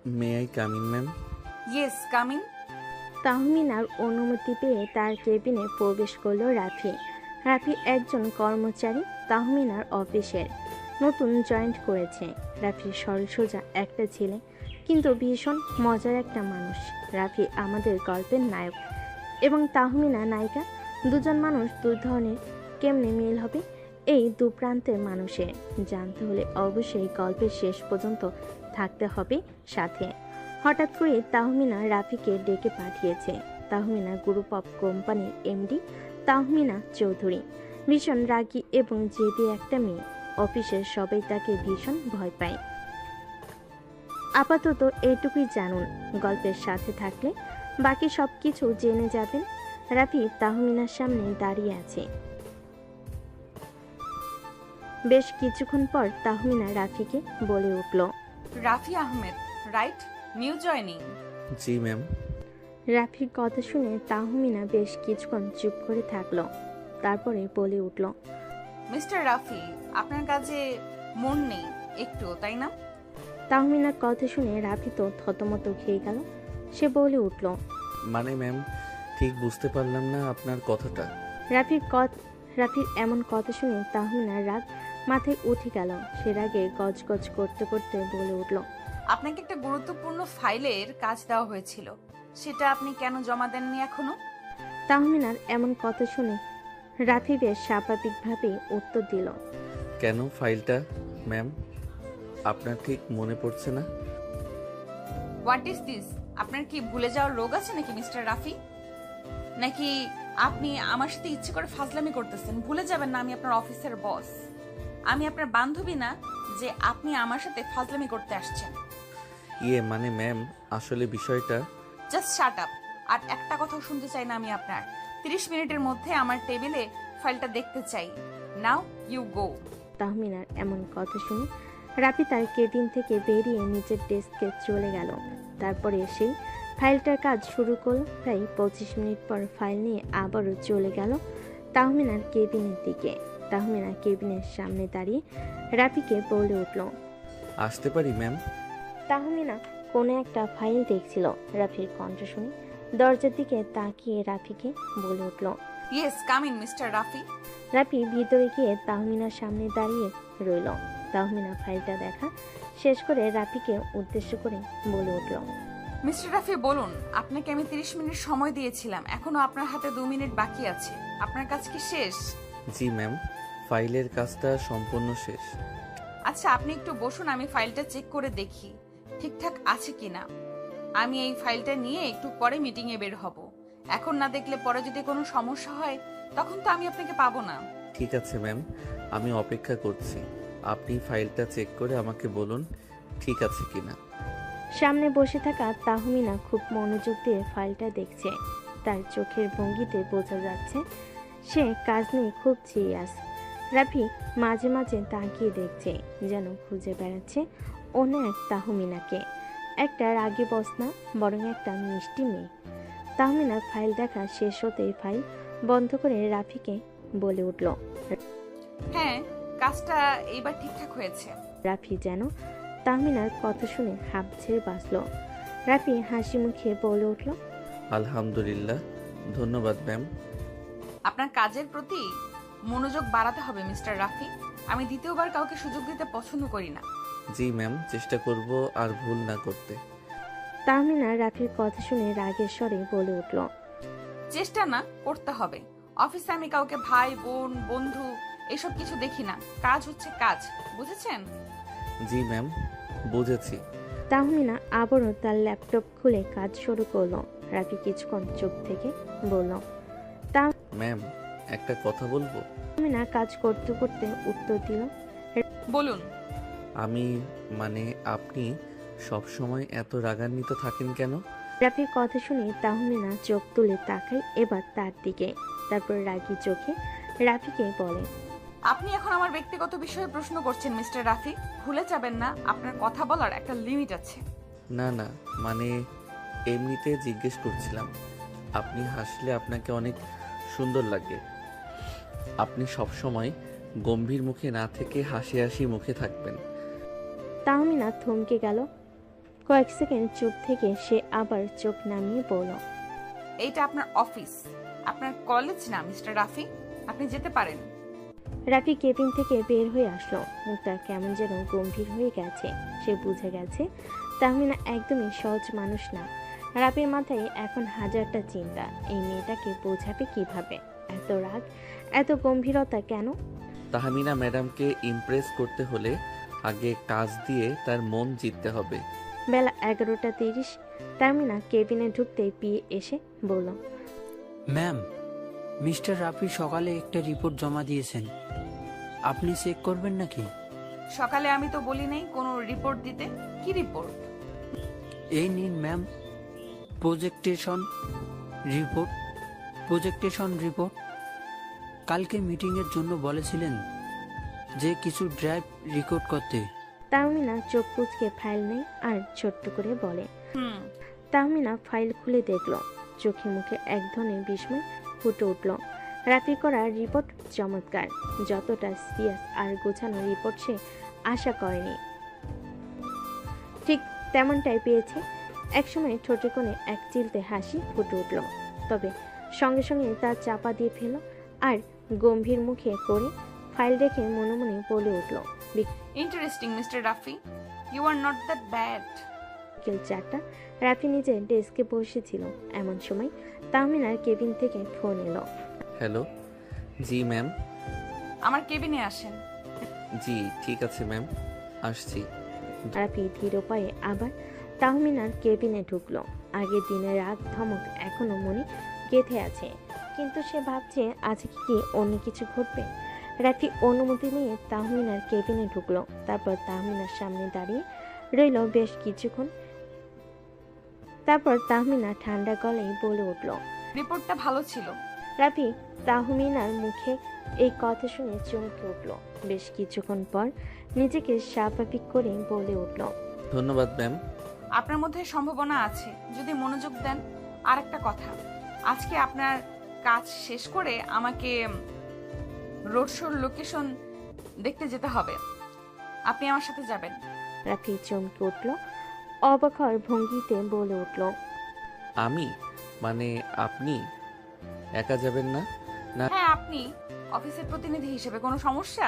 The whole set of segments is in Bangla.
May I come in ma'am? Yes, coming. তাহমিনার অনুমতি পেয়ে তার কেবিনে প্রবেশ করলো রাফি। রাফি একজন কর্মচারী তাহমিনার অফিসের, নতুন জয়েন্ট করেছে। রাফি সরলসোজা একটা ছেলে, কিন্তু ভীষণ মজার একটা মানুষ। রাফি আমাদের গল্পের নায়ক এবং তাহমিনা নায়িকা। দুজন মানুষ দুই ধরনের, কেমনে মিল হবে এই দু প্রান্তের মানুষের জানতে হলে অবশ্যই গল্পের শেষ পর্যন্ত থাকতে হবে সাথে। হঠাৎ করে তাহমিনা রাফিকে ডেকে পাঠিয়েছে। তাহমিনা গ্রুপ অফ কোম্পানির এমডি তাহমিনা চৌধুরী, ভীষণ রাগী এবং জেদি একটা মেয়ে। অফিসের সবাই তাকে ভীষণ ভয় পায়। আপাতত এইটুকুই জানুন, গল্পের সাথে থাকলে বাকি সব কিছু জেনে যাবেন। রাফি তাহমিনার সামনে দাঁড়িয়ে আছে। বেশ কিছুক্ষণ পর তাহমিনা রাফিকে বলে উঠল, Rafi Ahmed, right? New joining. জি ম্যাম। রাফির কথা শুনে তাহমিনা বেশ কিছুক্ষণ চুপ করে থাকলো, তারপরে বলে উঠল, মিস্টার রাফি, আপনার কাজে মন নেই একটু, তাই না? তাহমিনার কথা শুনে রাফি তো থতমত খেয়ে গেল। সে বলে উঠল, মানে ম্যাম, ঠিক বুঝতে পারলাম না আপনার কথাটা। রাফির এমন কথা শুনে তাহমিনার রাগ মাথায় উঠে গেল। সে রাগে গজগজ করতে করতে বলে উঠল, আপনাকে একটা গুরুত্বপূর্ণ ফাইলের কাজ দেওয়া হয়েছিল, সেটা আপনি কেন জমা দেননি এখনো? তাহমিনার এমন কথা শুনে রাফি বেশ স্বাভাবিকভাবে উত্তর দিল, কেন ফাইলটা ম্যাম? আপনার ঠিক মনে পড়ছে না? What is this? আপনার কি ভুলে যাওয়ার রোগ আছে নাকি মিস্টার রাফি? নাকি আপনি আমার সাথে ইচ্ছে করে ফাজলামি করতেছেন? ভুলে যাবেন না আমি আপনার অফিসের বস, আমি আপনার বান্ধবী না যে আপনি আমার সাথে ফাজলামি করতে আসছেন। ইয়ে মানে ম্যাম, আসলে বিষয়টা। Just shut up. আর একটা কথাও শুনতে চাই না আমি আপনার। 30 মিনিটের মধ্যে আমার টেবিলে ফাইলটা দেখতে চাই। Now you go. তাহমিনার এমন কথা শুনে রাফি তার কেবিন থেকে বেরিয়ে নিজের ডেস্কে চলে গেল। তারপরে সেই ফাইলটার কাজ শুরু করল। প্রায় 25 মিনিট পর ফাইল নিয়ে আবারও চলে গেল তাহমিনার কেবিনের দিকে। তাহমিনা কেবিনের সামনে দাঁড়িয়ে রাফিকে বলে উঠল, আসতে পারি ম্যাম? তাহমিনা কোনো একটা ফাইল দেখছিল। রাফির কণ্ঠ শুনে দরজার দিকে তাকিয়ে রাফিকে বলে উঠল, yes, come in mister Rafi. Rafi ভিতরে গিয়ে তাহমিনার সামনে দাঁড়িয়ে রইল। তাহমিনা ফাইলটা দেখা শেষ করে রাফিকে উদ্দেশ্য করে বলে উঠল, মিস্টার রাফি বলুন, আপনাকে আমি 30 মিনিট সময় দিয়েছিলাম, এখনো আপনার হাতে 2 মিনিট বাকি আছে। আপনার কাজ কি শেষ? জি ম্যাম, ফাইলের কাজটা সম্পূর্ণ শেষ। আচ্ছা, আপনি একটু বসুন, আমি ফাইলটা চেক করে দেখি ঠিকঠাক আছে কিনা। আমি এই ফাইলটা নিয়ে একটু পরে মিটিংয়ে বের হব। এখন না দেখলে পরে যদি কোনো সমস্যা হয় তখন তো আমি আপনাকে পাবো না। ঠিক আছে ম্যাম, আমি অপেক্ষা করছি। আপনি ফাইলটা চেক করে আমাকে বলুন ঠিক আছে কিনা। সামনে বসে থাকা তাহমিনা খুব মনোযোগ দিয়ে ফাইলটা দেখছে। তার চোখের ভঙ্গিতে বোঝা যাচ্ছে সে কাজ নিয়ে খুব সিরিয়াস। রাফি মাঝে মাঝে তাকিয়ে দেখছে, যেন খুঁজে বেড়াচ্ছে অন্য এক তাহমিনাকে। একটা রাগী বস না, বরং একটা মিষ্টি মেয়ে। তাহমিনার ফাইল দেখা শেষ হতেই ফাইল বন্ধ করে রাফিকে বলে উঠল, হ্যাঁ, কাজটা এইবার ঠিকঠাক হয়েছে। রাফি যেন তাহমিনার কথা শুনে হাঁপ ছেড়ে বাঁচল। রাফি হাসি মুখে বলে উঠল, আলহামদুলিল্লাহ, ধন্যবাদ ম্যাম। আপনার কাজের প্রতি মনোযোগ বাড়াতে হবে মিস্টার রাফি। আমি দ্বিতীয়বার কাউকে সুযোগ দিতে পছন্দ করি না। জি ম্যাম, চেষ্টা করব আর ভুল না করতে। তাহমিনা রাফির কথা শুনে রাগের স্বরে বলে উঠল, চেষ্টা না, করতে হবে। অফিসে আমি কাউকে ভাই, বোন, বন্ধু এসব কিছু দেখি না। কাজ হচ্ছে কাজ, বুঝেছেন? জি ম্যাম, বুঝেছি। তাহমিনা আবারও তার ল্যাপটপ খুলে কাজ শুরু করলো। রাফি কিছুক্ষণ চুপ থেকে বলল, ম্যাম, একটা কথা বলবো? তাহমিনা কাজ করতে করতে উত্তর দিল, বলুন। আমি মানে আপনি সব সময় এত রাগান্বিত থাকেন কেন? রাফির কথা শুনে তাহমিনা চোখ তুলে তাকায় এবার তার দিকে। তারপর রাগী চোখে রাফিকে বলে, আপনি এখন আমার ব্যক্তিগত বিষয়ে প্রশ্ন করছেন মিস্টার রাফি। ভুলে যাবেন না আপনার কথা বলার একটা লিমিট আছে। না না, মানে এমনিতে জিজ্ঞেস করছিলাম। আপনি হাসলে আপনাকে অনেক সুন্দর লাগে। আপনি সব সময় গম্ভীর মুখে না থেকে হাসি হাসি মুখে থাকবেন। তাহমিনা থমকে গেল। কয়েক সেকেন্ড চুপ থেকে সে আবার চোখ নামিয়ে বলল, এইটা আপনার অফিস, আপনার কলেজ না মিস্টার রাফি। আপনি যেতে পারেন। রাফি কেবিন থেকে বের হয়ে আসলো। মুখটা কেমন যেন গম্ভীর হয়ে গেছে। সে বুঝে গেছে তাহমিনা একদমই সহজ মানুষ না। রাফির মাথায় এখন হাজারটা চিন্তা। এই মেয়েটাকে বোঝাবে কিভাবে? এত রাগ, এত গম্ভীরতা কেন? তাহমিনা ম্যাডামকে ইমপ্রেস করতে হলে আগে কাজ দিয়ে তার মন জিততে হবে। বেলা 11:30। তাহমিনা কেবিনে ঢুকতেই পিয়ে এসে বলল, ম্যাম, মিস্টার রাফি সকালে একটা রিপোর্ট জমা দিয়েছেন, আপনি চেক করবেন নাকি? সকালে আমি তো বলি নাই কোনো রিপোর্ট দিতে। কি রিপোর্ট? এই নিন ম্যাম, প্রজেক্টেশন রিপোর্ট। কালকে মিটিংয়ের জন্য বলেছিলেন যে কিছু ড্রাইভ রেকর্ড করতে। তাহমিনা চোখ কুচকে ফাইল নেই আর ছোট্ট করে বলে। হুম। তাহমিনা ফাইল খুলে দেখল। চোখে মুখে এক ধরনের বিস্ময় ফুটে উঠল। রাফি করা রিপোর্ট চমৎকার। যতটা সিরিয়াস আর গোছানো রিপোর্ট সে আশা করেনি, ঠিক তেমনটাই পেয়েছে। একসময় ঠোঁটে কোণে এক চিলতে হাসি ফুটে উঠল, তবে সঙ্গে সঙ্গে তা চাপা দিয়ে ফেল আর গম্ভীর মুখে করে ফাইল রেখে মনে মনে বলে উঠল, interesting mister Rafi, you are not that bad. বিকেল 4টা। রাফি নিজে ডেস্কে বসেছিল। এমন সময় তাহমিনার কেবিন থেকে ফোন এলো। হ্যালো। জি ম্যাম। আমার কেবিনে আসেন। জি ঠিক আছে ম্যাম, আসছি। রাফি ধীর পায়ে আবার তাহমিনার কেবিনে ঢুকলো। আগের দিনের রাগ ধমক এখনো মনে গেঁথে আছে, কিন্তু সে ভাবছে আজকে কি অন্য কিছু ঘটবে। রাফি অনুমতি নিয়ে তাহমিনার কেবিনে ঢুকলো। তারপর তাহমিনার সামনে দাঁড়িয়ে রইল বেশ কিছুক্ষণ। তারপর তাহমিনা ঠান্ডা গলায় বলে উঠল, রিপোর্টটা ভালো ছিল। রাফি তাহমিনার মুখে এই কথা শুনে চমকে উঠল। বেশ কিছুক্ষণ পর নিজেকে স্বাভাবিক করে বলে উঠল, ধন্যবাদ ম্যাম। আপনার মধ্যে সম্ভাবনা আছে যদি মনোযোগ দেন। আর একটা কথা, আজকে আপনার কাজ শেষ করে আমাকে রোড শোর লোকেশন দেখতে যেতে হবে। আপনি আমার সাথে যাবেন। রাফি চমকে উঠল, অবাক হওয়ার ভঙ্গিতে বলে উঠল, আমি মানে আপনি একা যাবেন না? হ্যাঁ, আপনি অফিসের প্রতিনিধি হিসেবে কোনো সমস্যা?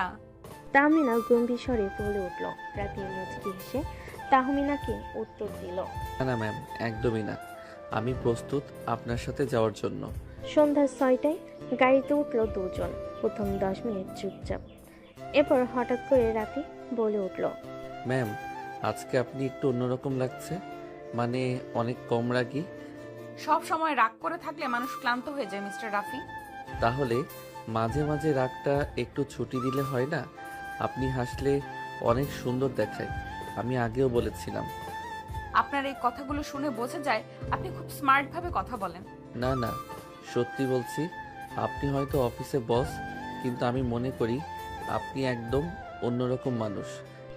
তাহমিনা গম্ভীর স্বরে বলে উঠল। রাফি মুচকি হেসে তাহমিনাকে উত্তর দিল, না না ম্যাম, একদমই না। আমি প্রস্তুত আপনার সাথে যাওয়ার জন্য। সন্ধ্যা 6টায় গাড়িতে উঠল দুজন। প্রথম 10 মিনিট চুপচাপ। এরপর হঠাৎ করে রাফি বলে উঠল, ম্যাম, আজকে আপনি একটু অন্যরকম লাগছে, মানে অনেক কম রাগী। সব সময় রাগ করে থাকলে মানুষ ক্লান্ত হয়ে যায় মিস্টার রাফি। তাহলে মাঝে মাঝে রাগটা একটু ছুটি দিলে হয় না? আপনি হাসলে অনেক সুন্দর দেখায়, আমি আগেও বলেছিলাম। আপনার এই কথাগুলো শুনে বোঝা যায় আপনি খুব স্মার্ট ভাবে কথা বলেন। না না, সত্যি বলছি। আপনি হয়তো অফিসে বস, কিন্তু আমি মনে করি আপনি একদম অন্যরকম মানুষ।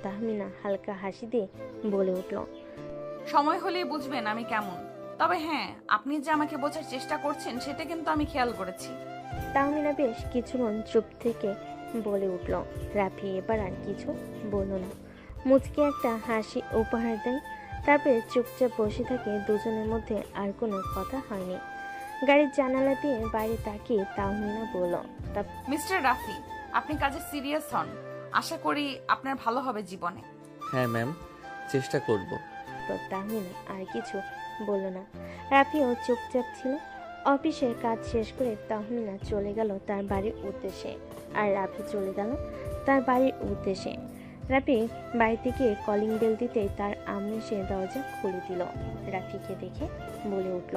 তাহমিনা হালকা হাসি দিয়ে বলে উঠল, সময় হলেই বুঝবেন আমি কেমন। তবে হ্যাঁ, আপনি যে আমাকে বোঝার চেষ্টা করছেন সেটা কিন্তু আমি খেয়াল করেছি। তাহমিনা বেশ কিছুক্ষণ চুপ থেকে বলে উঠল। রাফি এবার আর কিছু বলল না, মুচকে একটা হাসি উপহার দেয়। তারপরে চুপচাপ বসে থাকে। দুজনের মধ্যে আর কোনো কথা হয়নি। গাড়ির জানালা দিয়ে বাইরে তাকিয়ে তাহমিনা বলল, মিস্টার রাফি, আপনি কাজে সিরিয়াস হন। আশা করি আপনার ভালো হবে জীবনে। হ্যাঁ ম্যাম, চেষ্টা করব। তারপর তাহমিনা আর কিছু বলল না। রাফিও চুপচাপ ছিল। অফিসের কাজ শেষ করে তাহমিনা চলে গেল তার বাড়ির উদ্দেশ্যে, আর রাফি চলে গেল তার বাড়ির উদ্দেশ্যে। রাফি বাড়িতে গিয়ে কলিং বেল দিতেই তার আম্মু এসে দরজা খুলে দিল। রাফিকে দেখে বলে উঠল,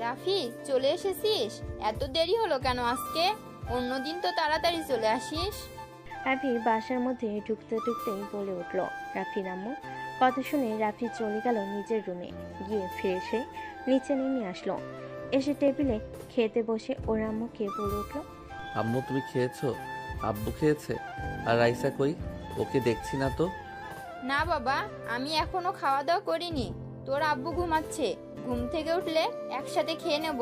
রাফি, চলে এসেছিস? এত দেরি হলো কেন আজকে? অন্যদিন তো তাড়াতাড়ি চলে আসিস। রাফি বাসার মধ্যে ঢুকতে ঢুকতেই বলে উঠল। রাফির আম্মু কথা শুনে রাফি চলে গেল নিজের রুমে। গিয়ে ফ্রেশ হয়ে নিচে নেমে আসলো। এসে টেবিলে খেতে বসে ওর আম্মুকে বলে উঠল, আম্মু তুমি খেয়েছো? আব্বু খেয়েছে? আর রাইসা কই? ওকে দেখছি না তো। না বাবা, আমি এখনো খাওয়া দাওয়া করিনি। তোর আব্বু ঘুমাচ্ছে, ঘুম থেকে উঠলে একসাথে খেয়ে নেব।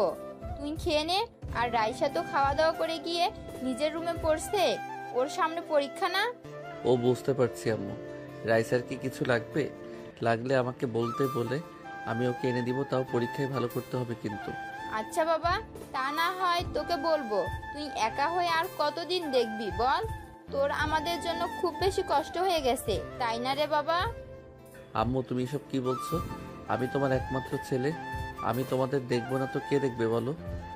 তুই খেয়ে নে। আর রাইসা তো খাওয়া দাওয়া করে গিয়ে নিজের রুমে পড়ছে, ওর সামনে পরীক্ষা না। ও বুঝতে পারছি আম্মু। রাইসার কি কিছু লাগবে? লাগলে আমাকে বলতে বলে আমি ওকে এনে দিব, তাও পরীক্ষায় ভালো করতে হবে কিন্তু। আচ্ছা বাবা, তা না হয় তোকে বলবো। তুই একা হয়ে আর কতদিন দেখবি বল? তোর আমাদের জন্য খুব বেশি কষ্ট হয়ে গেছে, তাই না রে বাবা? আম্মু তুমি এসব কি বলছো? আমি তোমার একমাত্র ছেলে, আমি তোমাদের দেখবো না তো কে দেখবে বলো?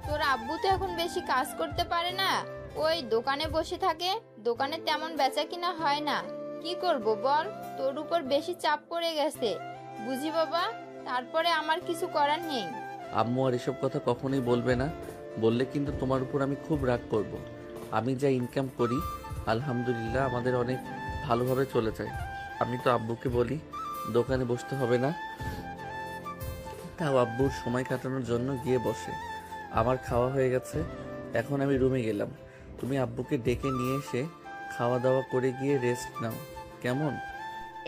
তোর আব্বু তো এখন বেশি কাজ করতে পারে না, ওই দোকানে বসে থাকে। দোকানে তেমন বেচা কিনা হয় না। কি করব বল, তোর উপর বেশি চাপ পড়ে গেছে, বুঝি বাবা। তারপরে আমার কিছু করার নেই। আম্মু আর এসব কথা কখনোই বলবে না, বললে কিন্তু তোমার উপর আমি খুব রাগ করব। আমি যা ইনকাম করি আলহামদুলিল্লাহ আমাদের অনেক ভালোভাবে চলে যায়। আমি তো আব্বুকে বলি দোকানে বসতে হবে না, তাও আব্বুর সময় কাটানোর জন্য গিয়ে বসে। আমার খাওয়া হয়ে গেছে, এখন আমি রুমে গেলাম। তুমি আব্বুকে ডেকে নিয়ে এসে খাওয়া দাওয়া করে গিয়ে রেস্ট নাও, কেমন?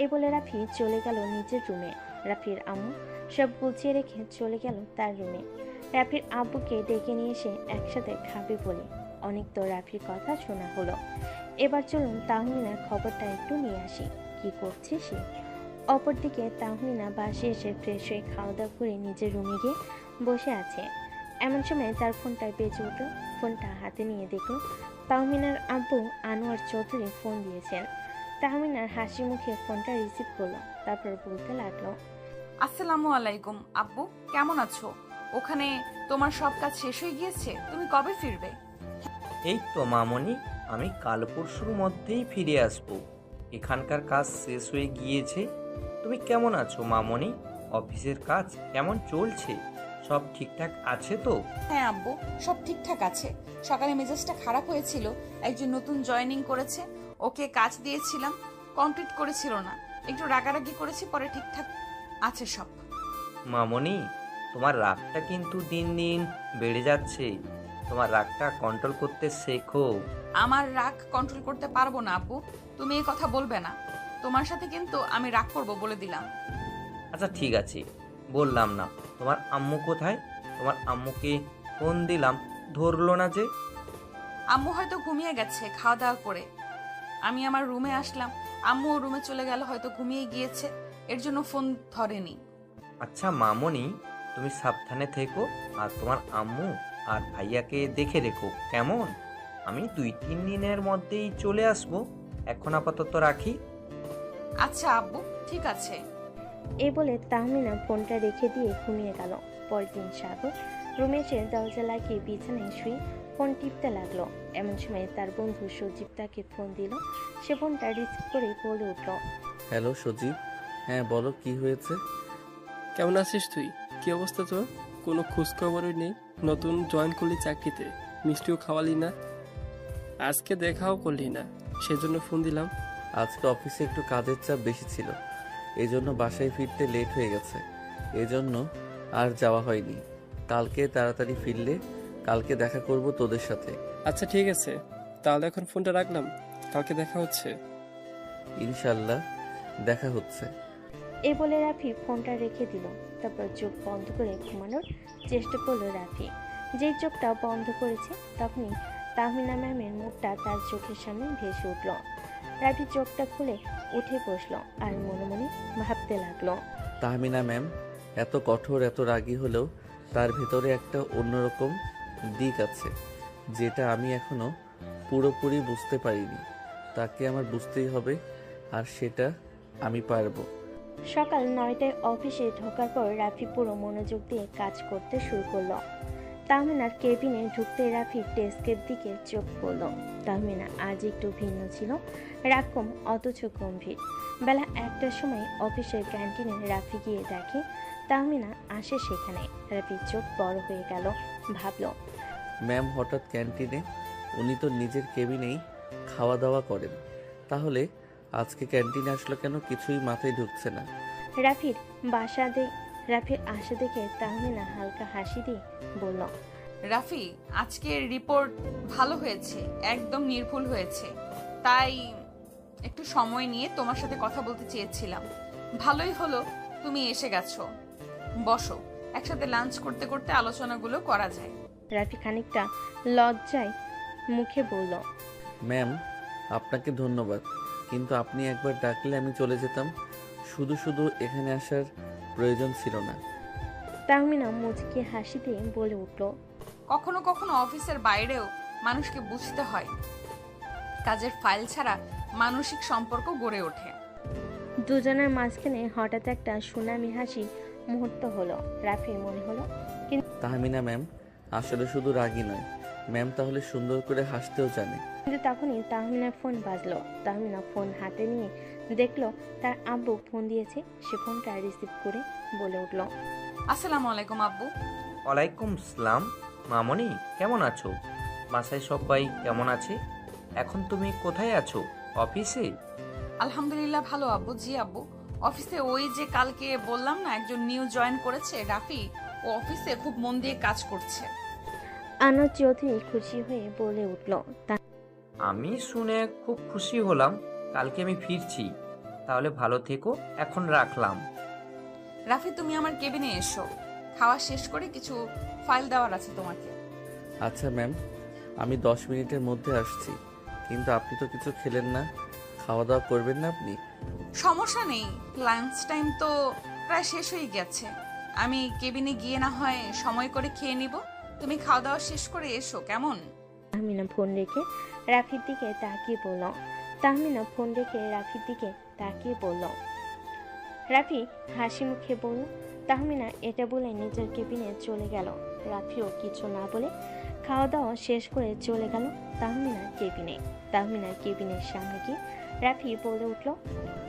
এ বলে রাফি চলে গেল নিজের রুমে। রাফির আম্মু সব গুছিয়ে রেখে চলে গেল তার রুমে। রাফির আব্বুকে ডেকে নিয়ে এসে একসাথে খাবে বলে অনেক তো রাফির কথা শোনা হলো। এবার চলুন তাহমিনার খবরটা একটু নিয়ে আসি, কি করছে সে। অপরদিকে তাহমিনা বাসে এসে ফ্রেশ হয়ে খাওয়া দাওয়া করে নিজের রুমে গিয়ে বসে আছে। এমন সময় তার ফোনটা বেজে উঠল। ফোনটা হাতে নিয়ে দেখল তাহমিনার আব্বু আনোয়ার চৌধুরী ফোন দিয়েছেন। তাহমিনার হাসি মুখে ফোনটা রিসিভ করলো, তারপর বলতে লাগলো, আসসালামু আলাইকুম আব্বু, কেমন আছো? ওখানে তোমার সব কাজ শেষ হয়ে গিয়েছে? তুমি কবে ফিরবে? এই তো মামনি, আমি কাল পরশুর মধ্যেই ফিরে আসব। এখানকার কাজ শেষ হয়ে গিয়েছে। তুমি কেমন আছো মামনি? অফিসের কাজ কেমন চলছে? সব ঠিকঠাক আছে তো? হ্যাঁ আব্বু, সব ঠিকঠাক আছে। সকালে মেজাজটা খারাপ হয়েছিল, একজন নতুন জয়েনিং করেছে, ওকে কাজ দিয়েছিলাম, কমপ্লিট করেছিল না, একটু রাগারাগি করেছি, পরে ঠিকঠাক আছে সব। মামনি, তোমার রাগটা কিন্তু দিন দিন বেড়ে যাচ্ছে। তোমার রাগটা কন্ট্রোল করতে শেখো। আমার রাগ কন্ট্রোল করতে পারবো না আব্বু, তুমি এই কথা বলবে না। তোমার সাথে কিন্তু আমি রাগ করব বলে দিলাম। আচ্ছা ঠিক আছে, বললাম না। তোমার আম্মু কোথায়? তোমার আম্মুকে ফোন দিলাম, ধরলো না যে। আম্মু হয়তো ঘুমিয়ে গেছে খাওয়া দাওয়া করে। আমি আমার রুমে আসলাম, আম্মু রুমে চলে গেল, হয়তো ঘুমিয়ে গিয়েছে, এর জন্য ফোন ধরেনি। আচ্ছা মামনি, তুমি সাবধানে থেকো, আর তোমার আম্মু আর ভাইয়াকে দেখে রেখো, কেমন? আমি 2-3 দিনের মধ্যেই চলে আসবো। এখন আপাতত রাখি। আচ্ছা আব্বু, ঠিক আছে। এ বলে তাহমিনা ফোনটা রেখে দিয়ে ঘুমিয়ে গেল। পরের দিন সাগর রুমে এসে দরজা লাগিয়ে বিছানায় শুয়ে ফোন টিপতে লাগলো। এমন সময় তার বন্ধু সজীব তাকে ফোন দিল। সে ফোনটা রিসিভ করে বলে উঠল, হ্যালো সজীব, হ্যাঁ বলো কি হয়েছে? কেমন আছিস তুই? কি অবস্থা তোর? কোনো খোঁজখবরই নেই। নতুন জয়েন করলি চাকরিতে, মিষ্টিও খাওয়ালি না, আজকে দেখাও করলি না, সেজন্য ফোন দিলাম। আজকে অফিসে একটু কাজের চাপ বেশি ছিল, এই জন্য বাসায় ফিরতে লেট হয়ে গেছে, এজন্য আর যাওয়া হয়নি। কালকে তাড়াতাড়ি ফিরলে কালকে দেখা করব তোদের সাথে। আচ্ছা ঠিক আছে, তাহলে এখন ফোনটা রাখলাম, কালকে দেখা হচ্ছে। ইনশাল্লাহ দেখা হচ্ছে। এ বলে রাফি ফোনটা রেখে দিল। তারপর চোখ বন্ধ করে ঘুমানোর চেষ্টা করলো রাফি। যেই চোখটা বন্ধ করেছে তখনই তাহমিনা ম্যামের মুখটা তার চোখের সামনে ভেসে উঠল। রাফি চোখটা খুলে উঠে বসলো আর মনে মনে ভাবতে লাগলো, তাহমিনা ম্যাম এত কঠোর, এত রাগী হলেও তার ভেতরে একটা অন্যরকম দিক আছে যেটা আমি এখনো পুরোপুরি বুঝতে পারিনি। তাকে আমার বুঝতেই হবে, আর সেটা আমি পারবো। সকাল 9টায় অফিসে ঢোকার পর রাফি পুরো মনোযোগ দিয়ে কাজ করতে শুরু করলো। তাহমিনার কেবিনে ঢুকতে রাফির ডেস্কের দিকে চোখ পড়ল। তাহমিনা আজ একটু ভিন্ন ছিল, রাকম অথচ গম্ভীর। বেলা 1টার সময় অফিসের ক্যান্টিনে রাফি গিয়ে দেখে তাহমিনা আসে সেখানে। রাফির চোখ বড় হয়ে গেল, ভাবল, ম্যাম হঠাৎ ক্যান্টিনে? উনি তো নিজের কেবিনেই খাওয়া দাওয়া করেন, তাহলে আজকে ক্যান্টিনে আসলো কেন? কিছুই মাথায় ঢুকছে না। রাফির আশা দেখে তাহমিনা হালকা হাসি দিয়ে বলল, রাফি, আজকের রিপোর্ট ভালো হয়েছে, একদম নির্ভুল হয়েছে, তাই একটু সময় নিয়ে তোমার সাথে কথা বলতে চেয়েছিলাম। ভালোই হলো তুমি এসে গেছো, বসো, একসাথে লাঞ্চ করতে করতে আলোচনাগুলো করা যায়। রাফি খানিকটা লজ্জায় মুখে বলল, ম্যাম আপনাকে ধন্যবাদ, কিন্তু আপনি একবার ডাকলে আমি চলে যেতাম। শুধু শুধু এখানে আসার প্রয়োজন ছিল না। তাহমিনা মুচকি হাসি দিয়ে বলে উঠল, কখনো কখনো অফিসের বাইরেও মানুষকে বুঝতে হয়। কাজের ফাইল ছাড়া মানসিক সম্পর্ক গড়ে ওঠে। দুজনের মাঝখানে হঠাৎ একটা সুনামি হাসি মুহূর্ত হলো। রাফির মনে হলো তাহমিনা ম্যাম আসলে শুধু রাগী নয়, ম্যাম তাহলে সুন্দর করে হাসতেও জানে। কিন্তু তখনই তাহমিনার ফোন বাজলো। তাহমিনা ফোন হাতে নিয়ে দেখলো তার আব্বু ফোন দিয়েছে। সে ফোনটা রিসিভ করে বলে উঠল, আসসালামু আলাইকুম আব্বু। ওয়ালাইকুম সালাম। মামনি কেমন আছো? বাসায় সবাই কেমন আছে? এখন তুমি কোথায় আছো? অফিসে? আলহামদুলিল্লাহ ভালো আব্বু। জি আব্বু, অফিসে ওই যে কালকে বললাম না একজন নিউ জয়েন করেছে রাফি, ও অফিসে খুব মন দিয়ে কাজ করছে। আনোয়ার চৌধুরী খুশি হয়ে বলে উঠল, আমি শুনে খুব খুশি হলাম। কালকে আমি ফিরছি। তাহলে ভালো থেকো, এখন রাখলাম। রাফি তুমি আমার কেবিনে এসো, খাওয়া শেষ করে কিছু ফাইল দেওয়ার আছে তোমাকে। আচ্ছা ম্যাম, আমি 10 মিনিটের মধ্যে আসছি। কিন্তু আপনি তো কিছু খেলেন না, খাওয়া দাওয়া করবেন না আপনি? সমস্যা নেই, লাঞ্চ টাইম তো প্রায় শেষ হয়ে গেছে। আমি কেবিনে গিয়ে না হয় সময় করে খেয়ে নিব। তুমি খাওয়া দাওয়া শেষ করে এসো কেমন? তাহমিনা ফোন রেখে রাফির দিকে তাকিয়ে বলল। তাহমিনা ফোন রেখে রাফির দিকে তাকিয়ে বলল। রাফি হাসি মুখে বলল। তাহমিনা এটা বলে নিজের কেবিনে চলে গেল। রাফিও কিছু না বলে খাওয়া দাওয়া শেষ করে চলে গেল তাহমিনার কেবিনে। তাহমিনার কেবিনের সামনে গিয়ে রাফি বলে উঠল,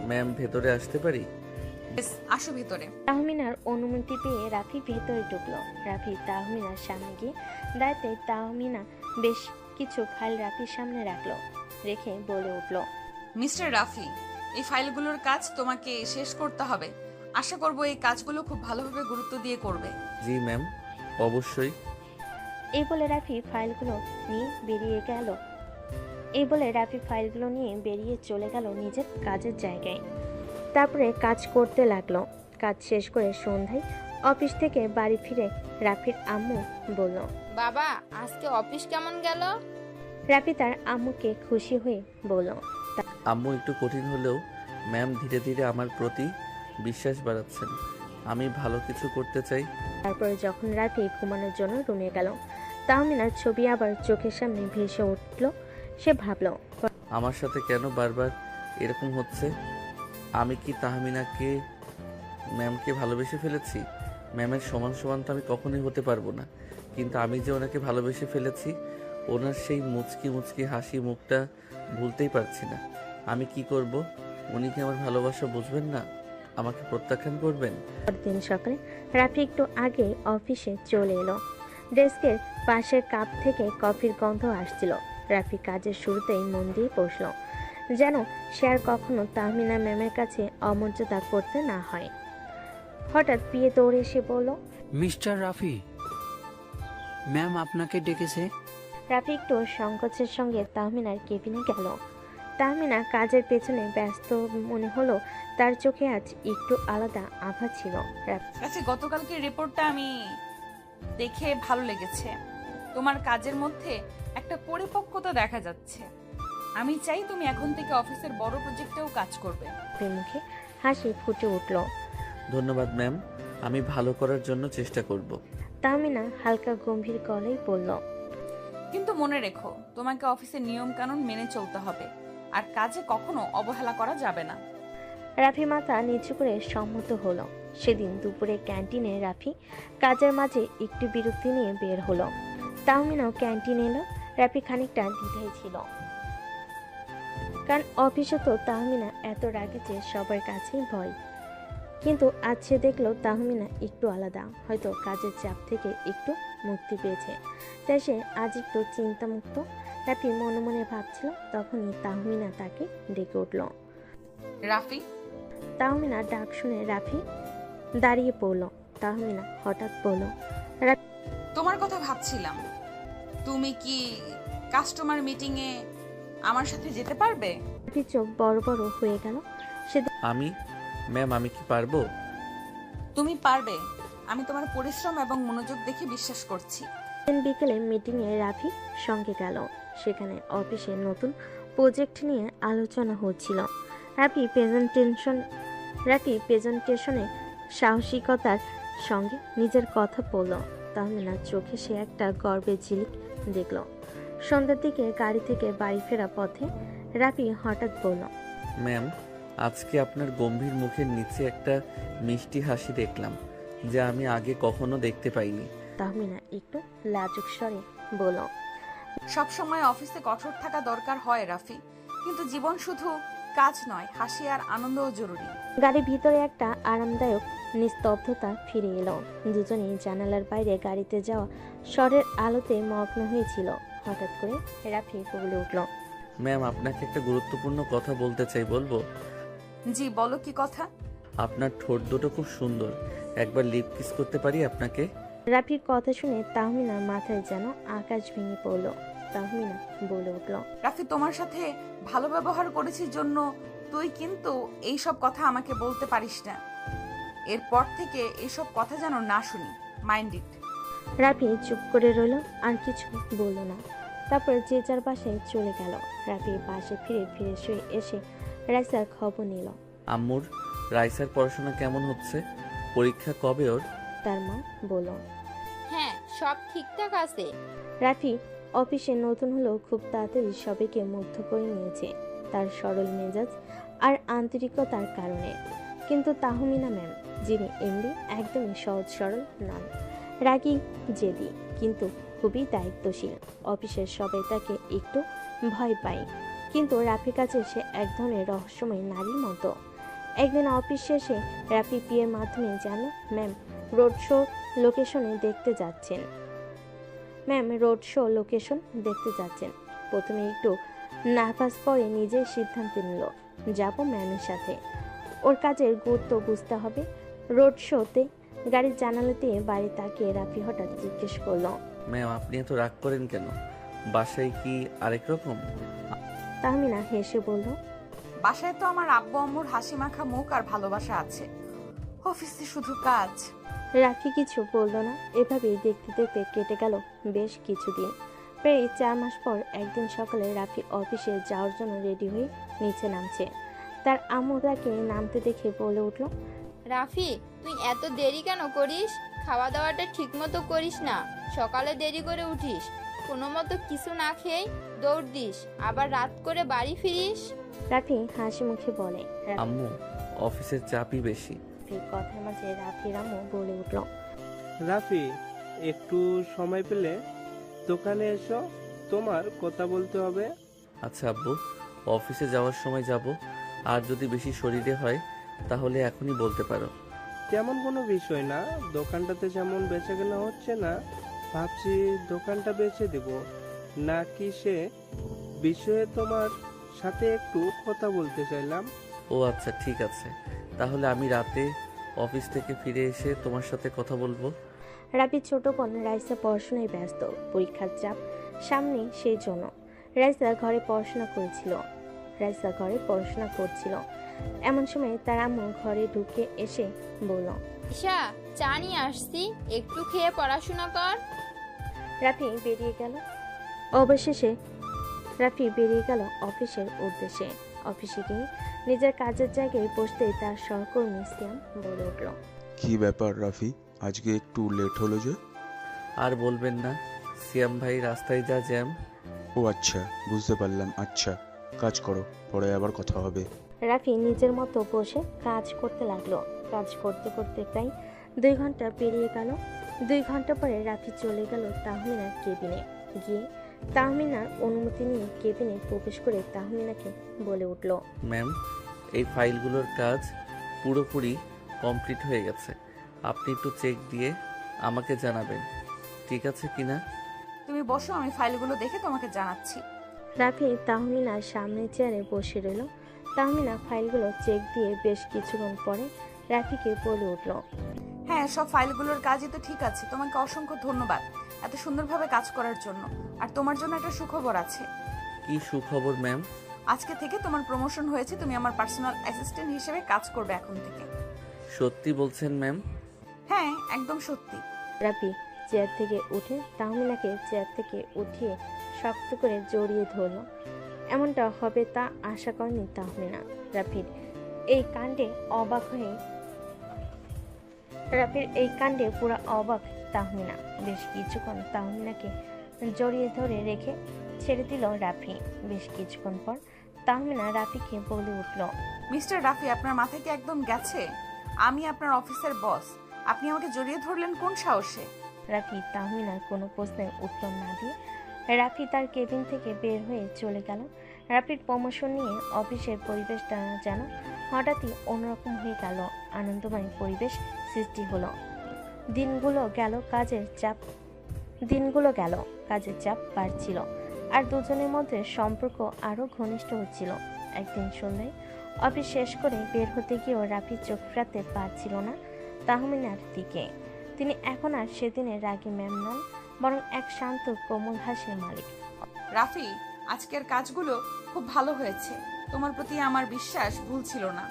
ম্যাম ভেতরে আসতে পারি? বেশ, আসো ভেতরে। তাহমিনার অনুমতি পেয়ে রাফি ভেতরে ঢুকলো। রাফি তাহমিনার সামনে গিয়ে দাঁড়াতে তাহমিনা বেশ কিছু ফাইল রাফির সামনে রাখলো। রেখে বলে উঠল, মিস্টার রাফি, এই ফাইলগুলোর কাজ তোমাকে শেষ করতে হবে। আশা করব এই কাজগুলো খুব ভালোভাবে গুরুত্ব দিয়ে করবে। জি ম্যাম, অবশ্যই। এই বলে রাফি ফাইলগুলো নিয়ে বেরিয়ে চলে গেল নিজের কাজের জায়গায়। তারপরে কাজ করতে লাগলো। কাজ শেষ করে সন্ধ্যায় অফিস থেকে বাড়ি ফিরে রাফির আম্মু বলল, বাবা আজকে অফিস কেমন গেল? রাফি তার আম্মুকে খুশি হয়ে বলল, আম্মু একটু কঠিন হলেও ম্যাম ধীরে ধীরে আমার প্রতি বিশ্বাস বাড়াচ্ছেন। আমি ভালো কিছু করতে চাই। তারপরে যখন রাফি ঘুমানোর জন্য রুমে গেল, তাহমিনার ছবি আবার চোখের সামনে ভেসে উঠল। সে ভাবল, আমার সাথে কেন বারবার এরকম হচ্ছে? আমি কি তাহমিনাকে ম্যামকে ভালোবেসে ফেলেছি? ম্যামের সমান সমান তো আমি কখনোই হতে পারবো না, কিন্তু আমি যে ওনাকে ভালোবেসে ফেলেছি, ওনার সেই মুচকি মুচকি হাসি মুখটা ভুলতেই পারছি না। আমি কি করব? উনি কি আমার ভালোবাসা বুঝবেন না? আমাকে প্রত্যাখ্যান করবেন? পরদিন সকালে রাফি একটু আগে অফিসে চলে এলো। ডেস্কের পাশের কাপ থেকে কফির গন্ধ আসছিল। রাফি কাজের শুরুতেই মন দিয়ে বসলো, যেন সে আর কখনো তাহমিনা ম্যামের কাছে অমর্যাদা করতে না হয়। হঠাৎ পিয়ে দৌড়ে এসে বলল, মিস্টার রাফি, ম্যাম আপনাকে ডেকেছে। রাফি একটু সংকোচের সঙ্গে তাহমিনার কেবিনে গেল। তাহমিনা কাজের পেছনে ব্যস্ত মনে হলো। তার চোখে আজ একটু আলাদা আভা ছিল। আচ্ছা, গতকালকের রিপোর্টটা আমি দেখে ভালো লেগেছে। তোমার কাজের মধ্যে একটা পরিপক্কতা দেখা যাচ্ছে। আমি চাই তুমি এখন থেকে অফিসের বড় প্রজেক্টেও কাজ করবে। রাফির মুখে হাসি ফুটে উঠল। ধন্যবাদ ম্যাম, আমি ভালো করার জন্য চেষ্টা করব। তাহমিনা হালকা গম্ভীর গলায় বলল, কিন্তু মনে রেখো, তোমাকে অফিসের নিয়ম কানুন মেনে চলতে হবে, আর কাজে কখনো অবহেলা করা যাবে না। রাফি মাথা নিচু করে সম্মত হলো। সেদিন দুপুরে ক্যান্টিনে রাফি কাজের মাঝে একটু বিরক্তি নিয়ে বের হলো। তাহমিনাও ক্যান্টিনে এলো। রাফি খানিকটা দ্বিধায় ছিল, কারণ অফিসে তো তাহমিনা এত রাগে যে সবার কাছেই ভয়। কিন্তু আজ সে দেখলো তাহমিনা একটু আলাদা, হয়তো কাজের চাপ থেকে একটু মুক্তি পেয়েছে, তাই সে আজ একটু চিন্তামুক্ত। রাফি মনে মনে ভাবছিল, তখনই তাহমিনা তাকে ডেকে উঠল। রাফি। তাহমিনা ডাক শুনে রাফি দাঁড়িয়ে পড়ল। তাহমিনা হঠাৎ বলল, তোমার কথা ভাবছিলাম। তুমি কি কাস্টমার মিটিংয়ে আমার সাথে যেতে পারবে? রাফি চোখ বড় বড় হয়ে গেল। আমি ম্যাম, আমি কি পারবো? তুমি পারবে। আমি তোমার পরিশ্রম এবং মনোযোগ দেখে বিশ্বাস করছি। বিকেলে মিটিংয়ে রাফি সঙ্গে গেল। সেখানে অফিসে নতুন প্রজেক্ট নিয়ে আলোচনা হচ্ছিল। রাফি প্রেজেন্টেশন রাফি প্রেজেন্টেশনে সাহসিকতার সঙ্গে নিজের কথা বলল। তাহমিনার চোখে সে একটা গর্বের ঝিলিক দেখল। সন্ধ্যার দিকে গাড়ি থেকে বাড়ি ফেরা পথে রাফি হঠাৎ বলল, ম্যাম, আজকে আপনার গম্ভীর মুখের নিচে একটা মিষ্টি হাসি দেখলাম, যা আমি আগে কখনো দেখতে পাইনি। তাহমিনা একটু লাজুক স্বরে বলল, সব সময় অফিসে কঠোর থাকা দরকার হয় রাফি, কিন্তু জীবন শুধু কাজ নয়, হাসি আর আনন্দও জরুরি। গাড়ির ভিতরে একটা আরামদায়ক নিস্তব্ধতা ফিরে এলো। দুজনেই জানালার বাইরে গাড়িতে যাওয়া স্বরের আলোতে মগ্ন হয়েছিল। হঠাৎ করে রাফি বলে উঠল, ম্যাম, আপনাকে একটা গুরুত্বপূর্ণ কথা বলতে চাই, বলবো? জি বলো, কি কথা? আপনার ঠোঁট দুটো খুব সুন্দর, একবার লিপ কিস করতে পারি আপনাকে? রাফির কথা শুনে তাহমিনার মাথায় যেন আকাশ ভেঙে পড়ল। তাহমিনা বলে উঠল, রাফি, তোমার সাথে ভালো ব্যবহার করেছি জন্য তুই কিন্তু এইসব কথা আমাকে বলতে পারিস না। এরপর থেকে এইসব কথা যেন না শুনি, মাইন্ড ইট। রাফি চুপ করে রইল, আর কিছু বলল না। তারপর যে যার বাসায় চলে গেল। রাফি বাসে ফিরে ফ্রেশ হয়ে এসে রাইসার খবর নিল। আম্মুর রাইসার পড়াশোনা কেমন হচ্ছে? পরীক্ষা কবে ওর? তার মা বলল। হ্যাঁ, সব ঠিকঠাক আছে। রাফি অফিসে নতুন হলেও খুব তাড়াতাড়ি সবাইকে মুগ্ধ করে নিয়েছে তার সরল মেজাজ আর আন্তরিকতার কারণে। কিন্তু তাহমিনা ম্যাম, যিনি এমডি, একদমই সহজ সরল নন। রাগী, জেদি, কিন্তু খুবই দায়িত্বশীল। অফিসের সবাই তাকে একটু ভয় পায়, কিন্তু রাফির কাছে সে এক ধরনের রহস্যময় নারীর মতো। একদিন অফিস শেষে রাফি পিএর মাধ্যমে জানল, ম্যাম রোড শো লোকেশনে দেখতে যাচ্ছেন। দেখতে যাচ্ছেন। প্রথমে একটু নার্ভাস, পরে নিজের সিদ্ধান্ত নিল, যাব ম্যামের সাথে। ওর কাজের গুরুত্ব বুঝতে হবে। রোড শোতে গাড়ির জানালা দিয়ে বাড়ি তাকিয়ে রাফি হঠাৎ জিজ্ঞেস করল, ম্যাম, আপনি এত রাগ করেন কেন? বাসায় কি আরেক রকম? তাহমিনা হেসে বলল, বাসায় তো আমার আব্বু আম্মুর হাসি মাখা মুখ আর ভালোবাসা আছে, অফিসে শুধু কাজ। রাফি কিছু বলল না। এভাবেই দেখতে দেখতে কেটে গেল বেশ কিছুদিন। প্রায় 4 মাস পর একদিন সকালে রাফি অফিসে যাওয়ার জন্য রেডি হয়ে নিচে নামছে। তার আম্মু তাকে নামতে দেখে বলে উঠল, রাফি, তুই এত দেরি কেন করিস? খাওয়া দাওয়াটা ঠিক মতো করিস না, সকালে দেরি করে উঠিস, কোনো মতো কিছু না খেয়েই দৌড় দিস, আবার রাত করে বাড়ি ফিরিস। রাফি হাসি মুখে বলে। আম্মু, অফিসের চাপই বেশি। রাফির কথার মাঝে রাফির আম্মু বলে উঠল, রাফি, একটু সময় পেলে দোকানে এসো, তোমার কথা বলতে হবে। আচ্ছা আব্বু, অফিসে যাওয়ার সময় যাব, আর যদি বেশি শরীরে হয় তাহলে এখনই বলতে পারো। তেমন কোনো বিষয় না, দোকানটাতে যেমন বেচে কেনা হচ্ছে না, ভাবছি দোকানটা বেচে দেব নাকি সে বিষয়ে তোমার সাথে একটু কথা বলতে চাইলাম। ও আচ্ছা, ঠিক আছে, তাহলে আমি রাতে অফিস থেকে ফিরে এসে তোমার সাথে কথা বলবো। রাফির ছোট বোন রাইসা পড়াশোনায় ব্যস্ত, পরীক্ষার চাপ সামনে, সেই জন্য রাইসা ঘরে পড়াশোনা করছিল। এমন সময় তার আম্মু ঘরে ঢুকে এসে বলল, ঈশা, চা নিয়ে আসছি, একটু খেয়ে পড়াশোনা কর। রাফি বেরিয়ে গেল অফিসের উদ্দেশ্যে। অফিসে গিয়ে নিজের কাজের জায়গায় বসতেই তার সহকর্মী সিয়াম বলে উঠল, কি ব্যাপার রাফি, আজকে একটু লেট হলো যে? আর বলবেন না, সিয়াম ভাই, রাস্তায় যা জ্যাম। ও আচ্ছা, বুঝতে পারলাম। আচ্ছা, কাজ করো, পরে আবার কথা হবে। রাফি নিজের মতো বসে কাজ করতে লাগলো। কাজ করতে করতে প্রায় 2 ঘন্টা পেরিয়ে গেল। 2 ঘন্টা পরে রাফি চলে গেল তাহমিনার কেবিনে। গিয়ে তাহমিনার অনুমতি নিয়ে কেবিনে প্রবেশ করে তাহমিনাকে বলে উঠল, ম্যাম, এই ফাইলগুলোর কাজ পুরোপুরি কমপ্লিট হয়ে গেছে। আপনি একটু চেক দিয়ে আমাকে জানাবেন, ঠিক আছে কিনা? তুমি বসো, আমি ফাইলগুলো দেখে তোমাকে জানাচ্ছি। রাফি তাহমিনার সামনে চেয়ারে বসে রইল। তাহমিনা ফাইলগুলো চেক দিয়ে বেশ কিছুক্ষণ পরে রাফিকে বলে উঠল, হ্যাঁ, সব ফাইলগুলোর কাজই তো ঠিক আছে। তোমাকে অসংখ্য ধন্যবাদ এত সুন্দরভাবে কাজ করার জন্য। আর তোমার জন্য একটা সুখবর আছে। কি সুখবর ম্যাম? আজকে থেকে তোমার প্রমোশন হয়েছে, তুমি আমার পার্সোনাল অ্যাসিস্ট্যান্ট হিসেবে কাজ করবে এখন থেকে। সত্যি বলছেন ম্যাম? হ্যাঁ, একদম সত্যি। রাফি চেয়ার থেকে উঠে তাহমিনাকে চেয়ার থেকে উঠিয়ে শক্ত করে জড়িয়ে ধরল। এমনটা হবে তা আশা করেনি তাহমিনা। রাফির এই কাণ্ডে অবাক হয়ে রাফির এই কাণ্ডে পুরো অবাক তাহমিনা। বেশ কিছুক্ষণ তাহমিনাকে জড়িয়ে ধরে রেখে ছেড়ে দিল রাফি। বেশ কিছুক্ষণ পর তাহমিনা রাফিকে বলে উঠল, মিস্টার রাফি, আপনার মাথায় কি একদম গেছে? আমি আপনার অফিসের বস, আপনি আমাকে জড়িয়ে ধরলেন কোন সাহসে? রাফি তাহমিনার কোনো প্রশ্নের উত্তর না দিয়ে রাফি তার কেবিন থেকে বের হয়ে চলে গেল। রাফির প্রমোশন নিয়ে অফিসের পরিবেশটা যেন হঠাৎই অন্যরকম হয়ে গেল। আনন্দময় পরিবেশ সৃষ্টি হলো। দিনগুলো গেল কাজের চাপ বাড়ছিল, আর দুজনের মধ্যে সম্পর্ক আরো ঘনিষ্ঠ হচ্ছিল। একদিন সন্ধ্যায় অফিস শেষ করে বের হতে গিয়েও রাফি চোখ ফেরাতে পারছিল না তাহমিনার দিকে। তিনি এখন আর সেদিনের রাগী ম্যাম নন, বরং এক শান্ত কোমল হাসির মালিক। রাফি, আজকের কাজগুলো খুব ভালো হয়েছে। তোমার প্রতি আমার বিশ্বাস ভুল ছিল না।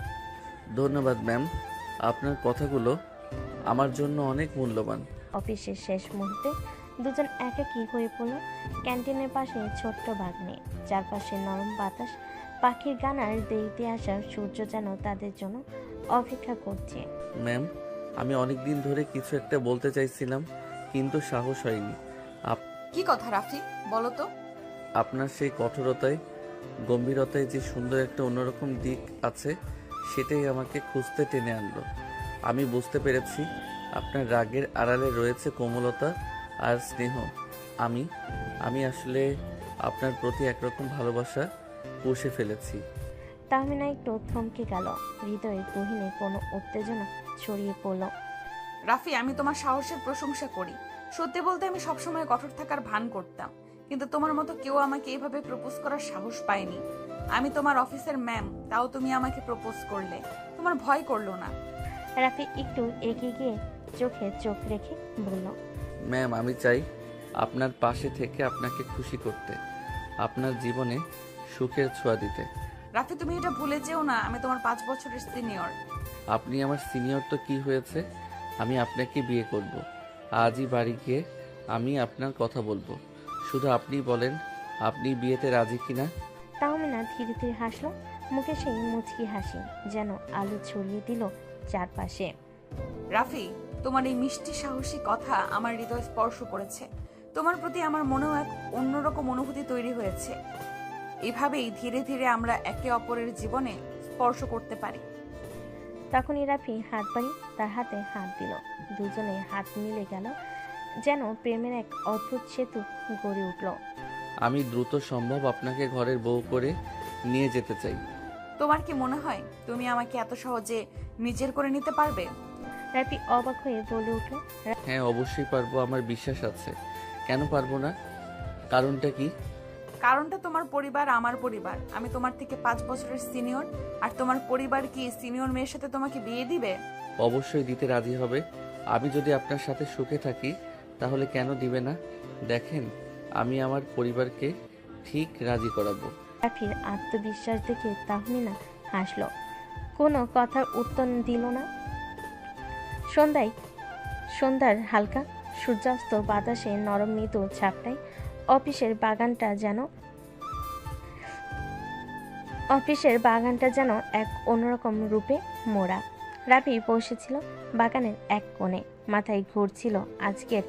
ধন্যবাদ ম্যাম, আপনার কথাগুলো আমার জন্য অনেক মূল্যবান। অফিসের শেষ মুহূর্তে দুজন একাকী হয়ে পড়ল ক্যান্টিনের পাশে ছোট্ট বাগানে। চারপাশে নরম বাতাস, পাখির গান আর দেরিতে আসা সূর্য যেন তাদের জন্য অপেক্ষা করছে। ম্যাম, আমি অনেক দিন ধরে কিছু একটা বলতে চাইছিলাম, কিন্তু সাহস হয়নি। কি কথা রাফি, বলো তো? আপনার সেই কঠোরতায়, গম্ভীরতায় যে সুন্দর একটা অন্যরকম দিক আছে, সেটাই আমাকে খুঁজতে টেনে আনলো। আমি বুঝতে পেরেছি আপনার রাগের আড়ালে রয়েছে কোমলতা আর স্নেহ। আমি আসলে আপনার প্রতি একরকম ভালোবাসা পুষে ফেলেছি। তাহমিনা একটু থমকে গেল। হৃদয়ে গহীনে কোনো উত্তেজনা ছড়িয়ে পড়ল। রাফি, আমি তোমার সাহসের প্রশংসা করি। সত্যি বলতে আমি সবসময় কঠোর থাকার ভান করতাম, কিন্তু তোমার মতো কেউ আমাকে এইভাবে প্রপোজ করার সাহস পায়নি। আমি তোমার অফিসের ম্যাম, তাও তুমি আমাকে প্রপোজ করলে। তোমার ভয় করলো না? রাফি একটু এগিয়ে গিয়ে চোখে চোখ রেখে বলল, ম্যাম, আমি চাই আপনার পাশে থেকে আপনাকে খুশি করতে, আপনার জীবনে সুখের ছোঁয়া দিতে। রাফি, তুমি এটা ভুলে যেও না, আমি তোমার 5 বছরের সিনিয়র। আপনি আমার সিনিয়র তো কি হয়েছে, আমি আপনাকে বিয়ে করব। আজই বাড়ি গিয়ে আমি আপনার কথা বলবো। শুধু আপনি বলেন, আপনি বিয়েতে রাজি কিনা? তাহমিনা ধীরে ধীরে হাসলো। মুখে সেই মুচকি হাসি যেন আলো ছড়িয়ে দিল চারপাশে। রাফি, তোমার এই মিষ্টি সাহসী কথা আমার হৃদয় স্পর্শ করেছে। তোমার প্রতি আমার মনেও এক অন্যরকম অনুভূতি তৈরি হয়েছে। এভাবেই ধীরে ধীরে আমরা একে অপরের জীবনে স্পর্শ করতে পারি। তখনই রাফি হাত বাড়ি তার হাতে হাত দিল। দুজনে হাত মিলে গেল, যেন প্রেমের এক অদ্ভুত সেতু গড়ে উঠল। আমি দ্রুত সম্ভব আপনাকে ঘরের বউ করে নিয়ে যেতে চাই। তোমার কি মনে হয় তুমি আমাকে এত সহজে নিজের করে নিতে পারবে? রাফি অবাক হয়ে বলে উঠল, হ্যাঁ, অবশ্যই পারবো, আমার বিশ্বাস আছে। কেন পারবো না? কারণটা কি? কারণটা তোমার পরিবার, আমার পরিবার। আমি তোমার থেকে 5 বছরের সিনিয়র, আর তোমার পরিবার কি সিনিয়র মেয়ের সাথে তোমাকে বিয়ে দিবে? অবশ্যই দিতে রাজি হবে। আমি যদি আপনার সাথে সুখে থাকি, তাহলে কেন দিবে না? দেখেন, আমি আমার পরিবারকে ঠিক রাজি করাবো। রাফির আত্মবিশ্বাস দেখে তাহমিনা হাসলো, কোনো কথার উত্তর দিল না। সন্ধ্যার হালকা সূর্যাস্ত বাতাসে নরম মৃদু ছাপটায় অফিসের বাগানটা যেন এক অন্যরকম রূপে মোড়া। রাফি বসেছিল বাগানের এক কোণে, মাথায় ঘুরছিল আজকের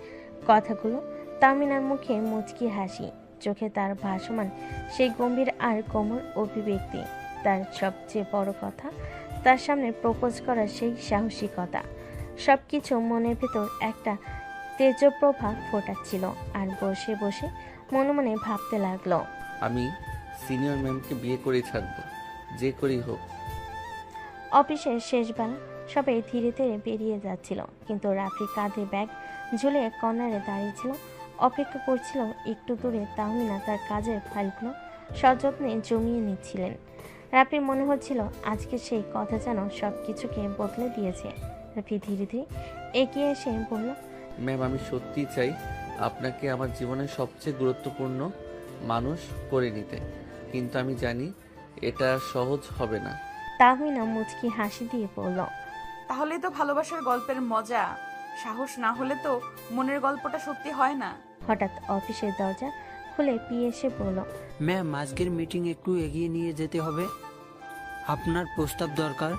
কথাগুলো। তাহমিনার মুখে মুচকি হাসি, চোখে তার ভাসমান সেই গম্ভীর আর কোমল অভিব্যক্তি। তার সবচেয়ে বড় কথা, তার সামনে প্রপোজ করার সেই সাহসিকতা। সবকিছু মনের ভেতর একটা তেজপ্রভা ফোটাচ্ছিল। আর বসে বসে মনে মনে ভাবতে লাগলো, আমি সিনিয়র ম্যামকে বিয়ে করেই ছাড়বো, যে করেই হোক। অফিসের শেষবেলা সবাই ধীরে ধীরে বেরিয়ে যাচ্ছিল, কিন্তু রাফি কাঁধে ব্যাগ ঝুলিয়ে কর্নারে দাঁড়িয়েছিল, অপেক্ষা করছিল। একটু দূরে তাহমিনা তার কাজের ফাইলগুলো সযত্নে জমিয়ে নিচ্ছিলেন। রাফির মনে হচ্ছিল আজকে সেই কথা যেন সব কিছুকে বদলে দিয়েছে। রাফি ধীরে ধীরে এগিয়ে এসে বলল, ম্যাম, আমি সত্যিই চাই আপনাকে আমার জীবনের সবচেয়ে গুরুত্বপূর্ণ মানুষ করে নিতে, কিন্তু আমি জানি এটা সহজ হবে না। তাহমিনা মুচকি হাসি দিয়ে বলল, তাহলেই তো ভালোবাসার গল্পের মজা। সাহস না হলে তো মনের গল্পটা সত্যি হয় না। হঠাৎ অফিসের দরজা খুলে পিয়ে এসে বলল, ম্যাম, আজকের মিটিং একটু এগিয়ে নিয়ে যেতে হবে। আপনার প্রস্তাব দরকার।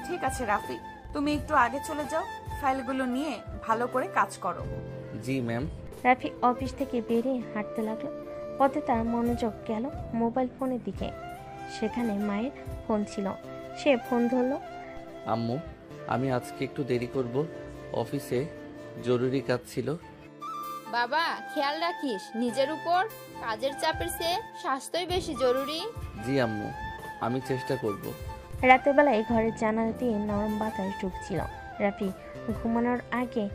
ঠিক আছে রাফি, তুমি একটু আগে চলে যাও, ফাইলগুলো নিয়ে ভালো করে কাজ করো। জি ম্যাম। রাফি অফিস থেকে বেরিয়ে হাঁটতে লাগলো। পথে তার মনোযোগ গেল মোবাইল ফোনের দিকে। সেখানে মায়ের ফোন ছিল। সে ফোন ধরলো। আম্মু, আমি আজকে একটু দেরি করব, অফিসে জরুরি কাজ ছিল। বাবা খেয়াল রাখিস নিজের উপর, কাজের চাপের চেয়ে স্বাস্থ্যই বেশি জরুরি। জি আম্মু, আমি চেষ্টা করব। রাতের বেলায় ঘরের জানালা দিয়ে নরম বাতাস ঢুকছিল। রাফি ঘুমানোর আগে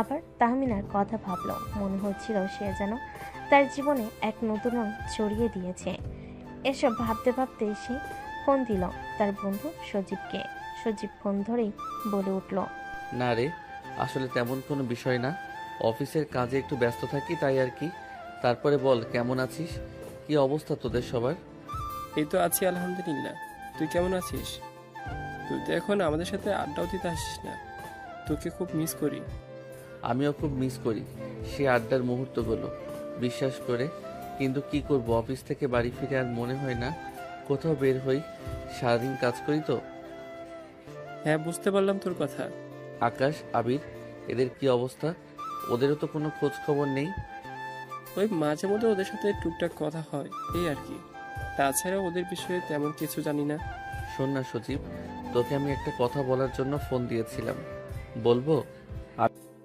আবার তাহমিনার কথা ভাবলো। মনে হচ্ছিল সে যেন তার জীবনে এক নতুন রং ছড়িয়ে দিয়েছে। এসব ভাবতে ভাবতে সে ফোন দিল তার বন্ধু সজীবকে। সজীব ফোন ধরেই বলে উঠল, না রে, আসলে তেমন কোনো বিষয় না, অফিসের কাজে একটু ব্যস্ত থাকি তাই আর কি। তারপরে বল, কেমন আছিস? কি অবস্থা তোদের সবার? এই তো আছি আলহামদুলিল্লাহ। তুই কেমন আছিস? তুই তো এখন আমাদের সাথে আড্ডাও দিতে আসিস না, তোকে খুব মিস করি। আমিও খুব মিস করি সে আড্ডার মুহূর্তগুলো, বিশ্বাস করে। কিন্তু কি করব, অফিস থেকে বাড়ি ফিরে আর মনে হয় না কোথাও বের হই, সারাদিন কাজ করি তো। হ্যাঁ, বুঝতে পারলাম তোর কথা। আকাশ, আবির, এদের কি অবস্থা? ওদেরও তো কোনো খোঁজ খবর নেই। ওই মাঝে মধ্যে ওদের সাথে টুকটাক কথা হয়, এই আর কি। তাছাড়া ওদের বিষয়ে তেমন কিছু জানি না। শোন না সজীব, তোকে আমি একটা কথা বলার জন্য ফোন দিয়েছিলাম, বলবো?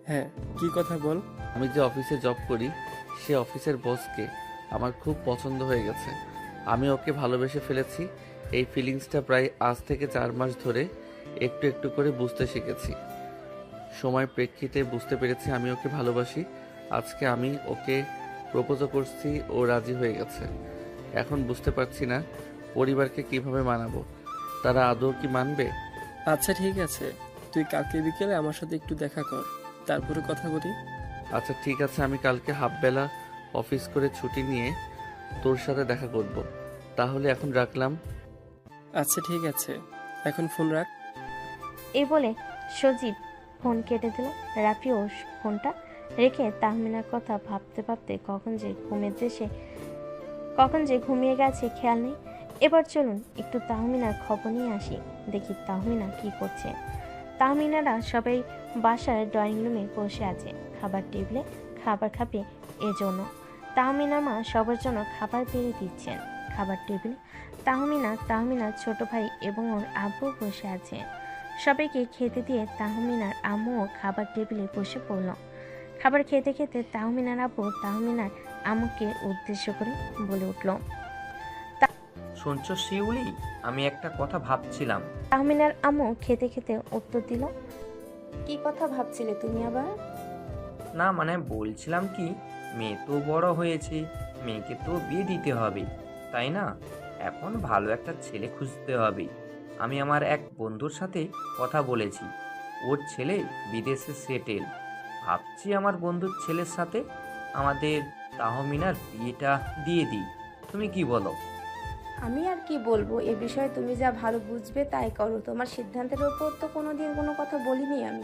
হ্যাঁ, কি কথা বল। আমি যে অফিসে জব করি, সে অফিসের বসকে আমার খুব পছন্দ হয়ে গেছে। আমি ওকে ভালোবেসে ফেলেছি। এই ফিলিংসটা প্রায় আজ থেকে 4 মাস ধরে একটু একটু করে বুঝতে শিখেছি। সময় প্রেক্ষিতে বুঝতে পেরেছি আমি ওকে ভালোবাসি। আজকে আমি ওকে প্রপোজও করছি, ও রাজি হয়ে গেছে। এখন বুঝতে পারছি না পরিবারকে কিভাবে মানাবো, তারা আদৌ কি মানবে। আচ্ছা ঠিক আছে, তুই কালকে বিকেলে আমার সাথে একটু দেখা কর, তারপরে কথা বলি। আচ্ছা ঠিক আছে, আমি কালকে হাফবেলা অফিস করে ছুটি নিয়ে তোর সাথে দেখা করব। তাহলে এখন রাখলাম। আচ্ছা ঠিক আছে, এখন ফোন রাখ। এই বলে সজীব ফোন কেটে দিল। রাফিও ফোনটা রেখে তাহমিনার কথা ভাবতে ভাবতে কখন যে ঘুমিয়ে গেছে খেয়াল নেই। এবার চলুন একটু তাহমিনার খবর নিয়ে আসি, দেখি তাহমিনা কি করছে। তাহমিনারা সবাই বাসার ড্রয়িং রুমে বসে আছে, খাবার টেবিলে খাবার খাবে এজন্য। তাহমিনার মা সবার জন্য খাবার বেড়ে দিচ্ছেন। খাবার টেবিলে তাহমিনার ছোট ভাই এবং ওর আব্বু বসে আছে। সবাইকে খেতে দিয়ে তাহমিনার আম্মুও খাবার টেবিলে বসে পড়ল। খাবার খেতে খেতে তাহমিনার আব্বু তাহমিনার আম্মুকে উদ্দেশ্য করে বলে উঠল, শুনছো শিউলি, আমি একটা কথা ভাবছিলাম। তাহমিনার আম্মু খেতে খেতে উত্তর দিল, কি কথা ভাবছিলে তুমি আবার? না মানে বলছিলাম কি, মেয়ে তো বড় হয়েছে, মেয়েকে তো বিয়ে দিতে হবে, তাই না? এখন ভালো একটা ছেলে খুঁজতে হবে। আমি আমার এক বন্ধুর সাথে কথা বলেছি, ওর ছেলে বিদেশে সেটেল। ভাবছি আমার বন্ধুর ছেলের সাথে আমাদের তাহমিনার বিয়েটা দিয়ে দিই। তুমি কি বলো? আমি আর কি বলবো, এ বিষয়ে তুমি যা ভালো বুঝবে তাই করো। তোমার সিদ্ধান্তের ওপর তো কোনোদিন কোনো কথা বলিনি আমি।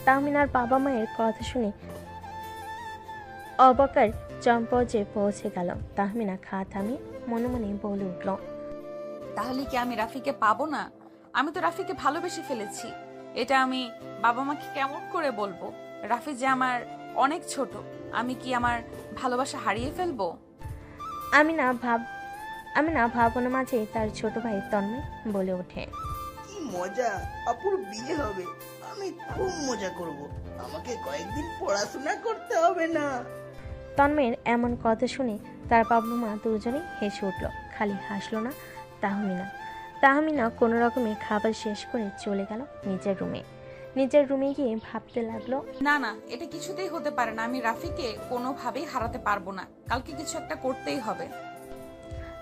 তাহমিনার বাবা মায়ের কথা শুনে অবাকার চম্পজে পৌঁছে গেল। তাহমিনা খা থামিয়ে মনে মনে বলে উঠল, তাহলে কি আমি রাফিকে পাবো না? আমি তো রাফিকে ভালোবেসে ফেলেছি। এটা আমি বাবা মাকে কেমন করে বলবো? রাফি যে আমার অনেক ছোট, আমি কি আমার ভালোবাসা হারিয়ে ফেলবো? আমি না ভাবনার মাঝে তার ছোট ভাই তন্ময় বলে ওঠে, কি মজা, আপুর বিয়ে হবে, আমি খুব মজা করব। আমাকে কয়েকদিন পড়াশোনা করতে হবে না। তন্ময়ের এমন কথা শুনে তার বাবা মা দুজনেই হেসে উঠল। খালি হাসলো না তাহমিনা কোনো রকমে খাবার শেষ করে চলে গেল নিজের রুমে গিয়ে ভাবতে লাগলো, না না, এটা কিছুতেই হতে পারে না। আমি রাফিকে কোনোভাবেই হারাতে পারবো না। কালকে কিছু একটা করতেই হবে।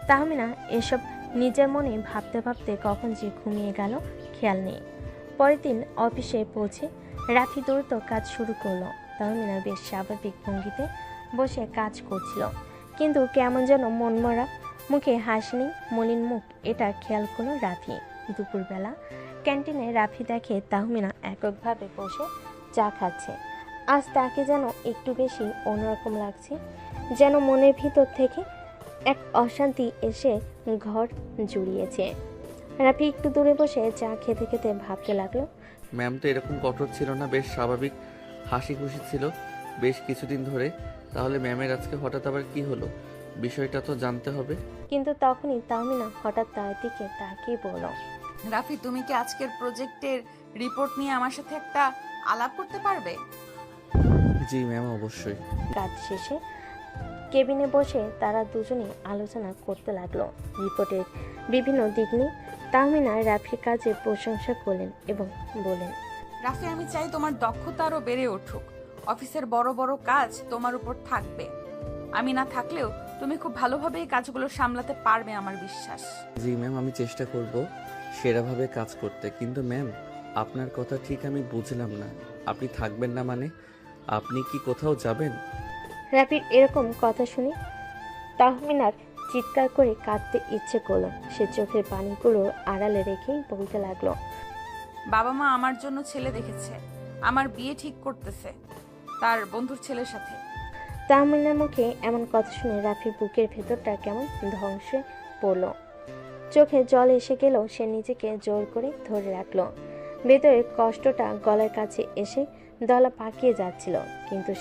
তাহমিনা এসব নিজের মনে ভাবতে ভাবতে কখন যে ঘুমিয়ে গেল খেয়াল নেই। পরের দিন অফিসে পৌঁছে রাফি দ্রুত কাজ শুরু করলো। তাহমিনা বেশ স্বাভাবিক ভঙ্গিতে বসে কাজ করছিল, কিন্তু কেমন যেন মনমরা, মুখে হাসি নেই, মলিন মুখ। এটা খেয়াল করলো রাফি। দুপুরবেলা ক্যান্টিনে রাফি দেখে তাহমিনা এককভাবে বসে চা খাচ্ছে। আজ তাকে যেন একটু বেশি অন্যরকম লাগছে, যেন মনের ভিতর থেকে এক অশান্তি এসে ঘর জুড়িয়েছে। রাফি একটু দূরে বসে চা খেতে খেতে ভাবতে লাগলো। ম্যাম তো এরকম কঠোর ছিল না, বেশ স্বাভাবিক, হাসি খুশি ছিল বেশ কিছুদিন ধরে। তাহলে ম্যামের আজকে হঠাৎ আবার কি হলো, বিষয়টা তো জানতে হবে। কিন্তু তখনই তাহমিনা হঠাৎ তার দিকে তাকিয়ে বলল, রাফি, তুমি কি আজকের প্রজেক্টের রিপোর্ট নিয়ে আমার সাথে একটা আলাপ করতে পারবে? জি ম্যাম, অবশ্যই। কাজ শেষে কেবিনে বসে তারা দুজনেই আলোচনা করতে লাগলো রিপোর্টের বিভিন্ন দিক নিয়ে। তাহমিনা রাফির কাজের প্রশংসা করলেন এবং বলেন, রাফি, আমি চাই তোমার দক্ষতা আরো বেড়ে উঠুক। অফিসের বড় বড় কাজ তোমার উপর থাকবে। আমি না থাকলেও তুমি খুব ভালোভাবে এই কাজগুলো সামলাতে পারবে, আমার বিশ্বাস। জি ম্যাম, আমি চেষ্টা করব সেরাভাবে কাজ করতে। কিন্তু ম্যাম, আপনার কথা ঠিক আমি বুঝলাম না। আপনি থাকবেন না মানে আপনি কি কোথাও যাবেন? রাফির এরকম কথা শুনে তাহমিনার চিৎকার করে কাঁদতে ইচ্ছে করলো। সে চোখের পানিগুলো আড়ালে রেখেই বলতে লাগলো, বাবা মা আমার জন্য ছেলে দেখেছে, আমার বিয়ে ঠিক করতেছে তার বন্ধুর ছেলের সাথে। তাহমিনার মুখে এমন কথা শুনে রাফির বুকের ভেতরটা কেমন ধ্বংসে পড়ল। চোখে জল এসে গেলেও সে নিজেকে জোর করে ধরে রাখলো। ভেতরের কষ্টটা গলার কাছে এসে দলা পাকিয়ে যাচ্ছিল, কিন্তু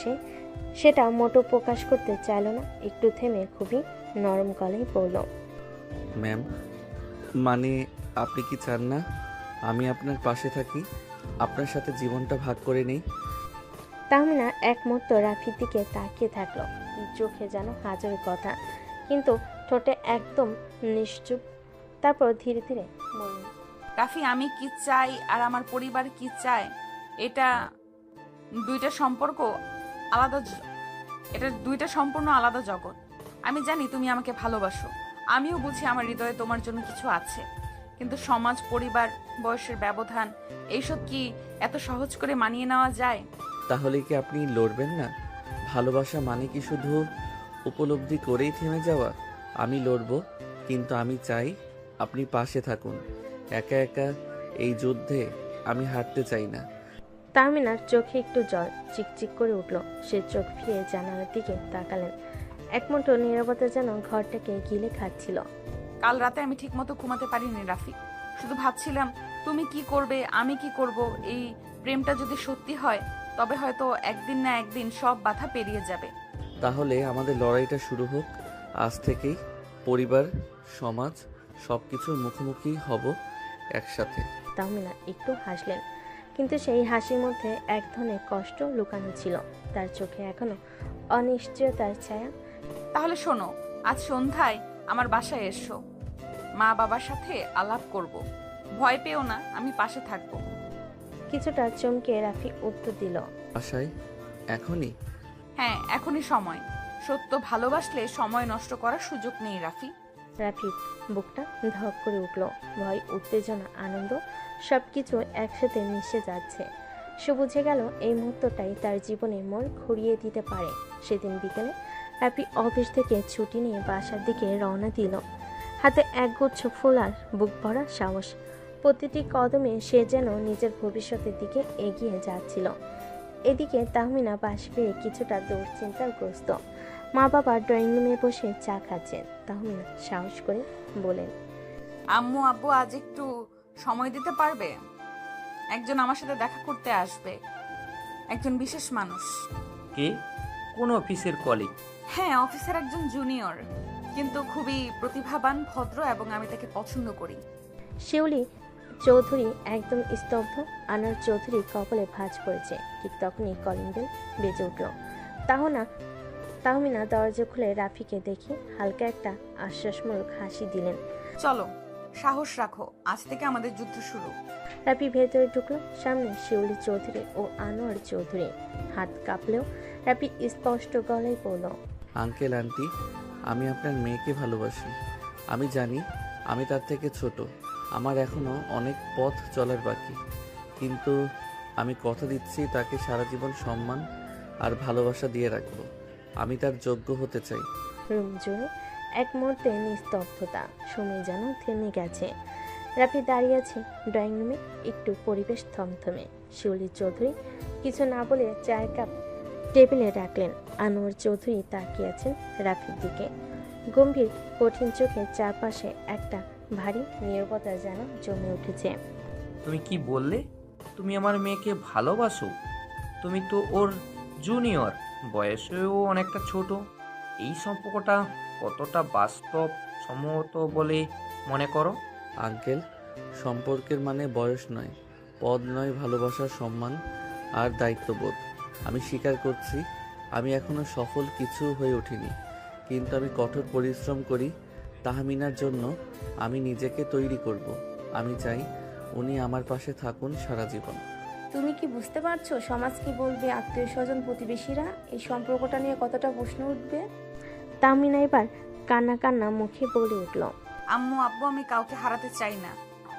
সেটা মোটো প্রকাশ করতে চাইল না। একটু থেমে খুবই নরম গলায় বলল, ম্যাম, মানে আপনি কি চান না আমি আপনার পাশে থাকি, আপনার সাথে জীবনটা ভাগ করে নেই? তাহমিনা এক মুহূর্ত রাফির দিকে তাকিয়ে থাকলো, চোখে যেন হাজার কথা, কিন্তু ঠোঁটে একদম নিশ্চুপ। তারপর ধীরে ধীরে বলল, রাফি, আমি কি চাই আর আমার পরিবার কি চায়, এটা দুইটা সম্পূর্ণ আলাদা জগৎ। আমি জানি তুমি আমাকে ভালোবাসো, আমিও বুঝি আমার হৃদয়ে তোমার জন্য কিছু আছে, কিন্তু সমাজ, পরিবার, বয়সের ব্যবধান, এইসব কি এত সহজ করে মানিয়ে নেওয়া যায়? তাহলে কি আপনি লড়বেন না? ভালোবাসা মানে কি শুধু উপলব্ধি করেই থেমে যাওয়া? আমি লড়ব, কিন্তু আমি চাই আপনি পাশে থাকুন। একা একা এই যুদ্ধে আমি হারতে চাই না। তাহমিনার চোখে একটু জল চিকচিক করে উঠল। সে চোখ ফিরে জানালার দিকে তাকালেন। এক মুঠো নীরবতা যেন ঘরটাকে গিলে খাচ্ছিল। কাল রাতে আমি ঠিকমতো ঘুমাতে পারিনি রাফি, শুধু ভাবছিলাম তুমি কি করবে, আমি কি করব। এই প্রেমটা যদি সত্যি হয় তবে হয়তো একদিন না একদিন সব বাধা পেরিয়ে যাবে। তাহলে আমাদের লড়াইটা শুরু হোক আজ থেকেই। পরিবার, সমাজ, সবকিছুর মুখোমুখি হব একসাথে। তাহমিনা একটু হাসলেন, কিন্তু সেই হাসির মধ্যে এক ধরনের কষ্ট লুকানো ছিল। তার চোখে এখনো অনিশ্চয়তার ছায়া। তাহলে শোনো, আজ সন্ধ্যায় আমার বাসায় এসো, মা বাবার সাথে আলাপ করব। ভয় পেও না, আমি পাশে থাকবো। কিছুটা চমকে রাফি উত্তর দিল, আশায় এখনই? হ্যাঁ, এখনই সময়। সত্য ভালোবাসলে সময় নষ্ট করার সুযোগ নেই রাফি। রাফি বুকটা ধক করে উঠল। ভয়, উত্তেজনা, আনন্দ সবকিছু একসাথে মিশে যাচ্ছে। সে বুঝে গেল এই মুহূর্তটাই তার জীবনে মোড় ঘুরিয়ে দিতে পারে। সেদিন বিকেলে রাফি অফিস থেকে ছুটি নিয়ে বাসার দিকে রওনা দিল। হাতে একগুচ্ছ ফুল আর বুক ভরা সাহস। প্রতিটি কদমে সে যেন নিজের ভবিষ্যতের দিকে এগিয়ে যাচ্ছিল। এদিকে তাহমিনা বাস পেয়ে কিছুটা দুশ্চিন্তাগ্রস্ত। মা বাবা ড্রয়িং রুমে বসে চা খাচ্ছেন। তাহমিনা সাহস করে বলেন, আম্মু আব্বু আজ একটু সময় দিতে পারবে? একজন আমার সাথে দেখা করতে আসবে, একজন বিশেষ মানুষ। কে? কোন অফিসের কলিগ? হ্যাঁ, অফিসের একজন জুনিয়র, কিন্তু খুবই প্রতিভাবান, ভদ্র এবং আমি তাকে পছন্দ করি। শিউলি চৌধুরী একদম স্তব্ধ। আনোয়ার চৌধুরী কপালে ভাঁজ পড়েছে। ঠিক তখনই কলিং বেল বেজে উঠল। তাহমিনা দরজা খুলে রাফিকে দেখে হালকা একটা আশ্বাসমূলক হাসি দিলেন। চলো, সাহস রাখো, আজ থেকে আমাদের যুদ্ধ শুরু। রাফি ভেতরে ঢুকলো। সামনে শিউলি চৌধুরী ও আনোয়ার চৌধুরী। হাত কাঁপলেও রাফি স্পষ্ট গলায় বলল, আঙ্কেল আন্টি, আমি আপনার মেয়েকে ভালোবাসি। আমি জানি আমি তার থেকে ছোট, আমার এখনো অনেক পথ চলার বাকি, কিন্তু আমি কথা দিচ্ছি তাকে সারা জীবন সম্মান আর ভালোবাসা দিয়ে রাখবো। আমি তার যোগ্য হতে চাই। রুম জুড়ে এক মুহূর্তে নিস্তব্ধতা। সময় যেন থেমে গেছে। রাফি দাঁড়িয়ে আছে ড্রয়িং রুমে। একটু পরিবেশ থমথমে। শিউলি চৌধুরী কিছু না বলে চায়ের কাপ টেবিলে রাখলেন। আনোয়ার চৌধুরী তাকিয়ে আছেন রাফির দিকে। গম্ভীর কঠিন চোখে চারপাশে একটা ভারী নীরবতা যেন জমে উঠেছে। তুমি কি বললে? তুমি আমার মেয়েকে ভালোবাসো? তুমি তো ওর জুনিয়র, বয়সেও অনেকটা ছোট। এই সম্পর্কটা কতটা বাস্তব সম্মত বলে মনে করো? আঙ্কেল, সম্পর্কের মানে বয়স নয়, পদ নয়, ভালোবাসার সম্মান আর দায়িত্ববোধ। আমি স্বীকার করছি আমি এখনো সফল কিছু হয়ে ওঠিনি, কিন্তু আমি কঠোর পরিশ্রম করি তাহমিনার জন্য। আমি নিজেকে তৈরি করব। আমি চাই উনি আমার পাশে থাকুন সারা জীবন। তুমি কি বুঝতে পারছো সমাজ কি বলবে, আত্মীয় স্বজন, প্রতিবেশীরা এই সম্পর্কটা নিয়ে কতটা প্রশ্ন উঠবে? তাহমিনা এবার কান্না কান্না মুখে বলে উঠল, আম্মু আব্বু, আমি কাউকে হারাতে চাই না,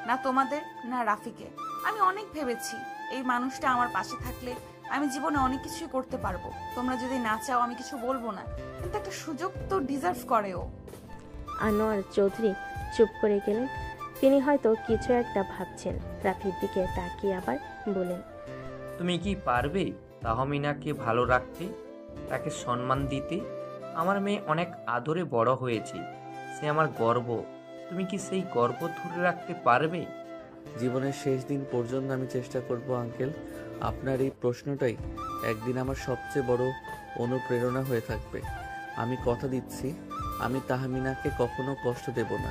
না তোমাদের না রাফিকে। আমি অনেক ভেবেছি এই মানুষটা আমার পাশে থাকলে আমি জীবনে অনেক কিছুই করতে পারবো। তোমরা যদি না চাও আমি কিছু বলবো না, কিন্তু একটা সুযোগ তো ডিজার্ভ করে ও। আনোয়ার চৌধুরী চুপ করে গেলেন। তিনি হয়তো কিছু একটা ভাবছেন। রাফির দিকে তাকিয়ে আবার বলেন, তুমি কি পারবে তাহমিনাকে ভালো রাখতে, তাকে সম্মান দিতে? আমার মেয়ে অনেক আদরে বড় হয়েছে, সে আমার গর্ব। তুমি কি সেই গর্ব ধরে রাখতে পারবে? জীবনের শেষ দিন পর্যন্ত আমি চেষ্টা করব আঙ্কেল। আপনার এই প্রশ্নটাই একদিন আমার সবচেয়ে বড় অনুপ্রেরণা হয়ে থাকবে। আমি কথা দিচ্ছি আমি তাহমিনাকে কখনো কষ্ট দেব না।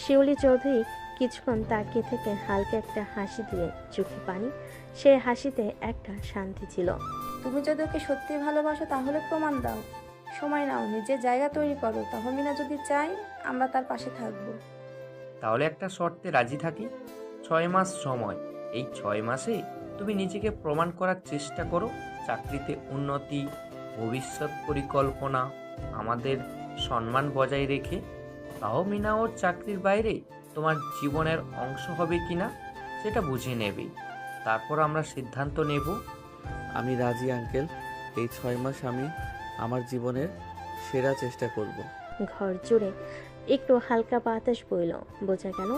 শিউলি চৌধুরী কিছুক্ষণ তাকিয়ে থেকে হালকা একটা হাসি দিলেন, চোখে পানি। সে হাসিতে একটা শান্তি ছিল। তুমি যদি ওকে সত্যি ভালোবাসো তাহলে প্রমাণ দাও, সময় নাও, নিজের জায়গা তৈরি করো। তাহমিনা যদি চাই আমরা তার পাশে থাকবো। তাহলে একটা শর্তে রাজি থাকি। 6 মাস সময়। এই 6 মাসে তুমি নিজেকে প্রমাণ করার চেষ্টা করো। চাকরিতে উন্নতি, ভবিষ্যৎ পরিকল্পনা, আমাদের সম্মান বজায় রেখে। তাহমিনা ওর চাকরির বাইরে তোমার জীবনের অংশ হবে কিনা সেটা বুঝে নেবে, তারপর আমরা সিদ্ধান্ত নেব। আমি রাজি আঙ্কেল। এই 6 মাস আমি আমার জীবনের সেরা চেষ্টা করব। ঘর জুড়ে একটু হালকা বাতাস বইল। বোঝা গেল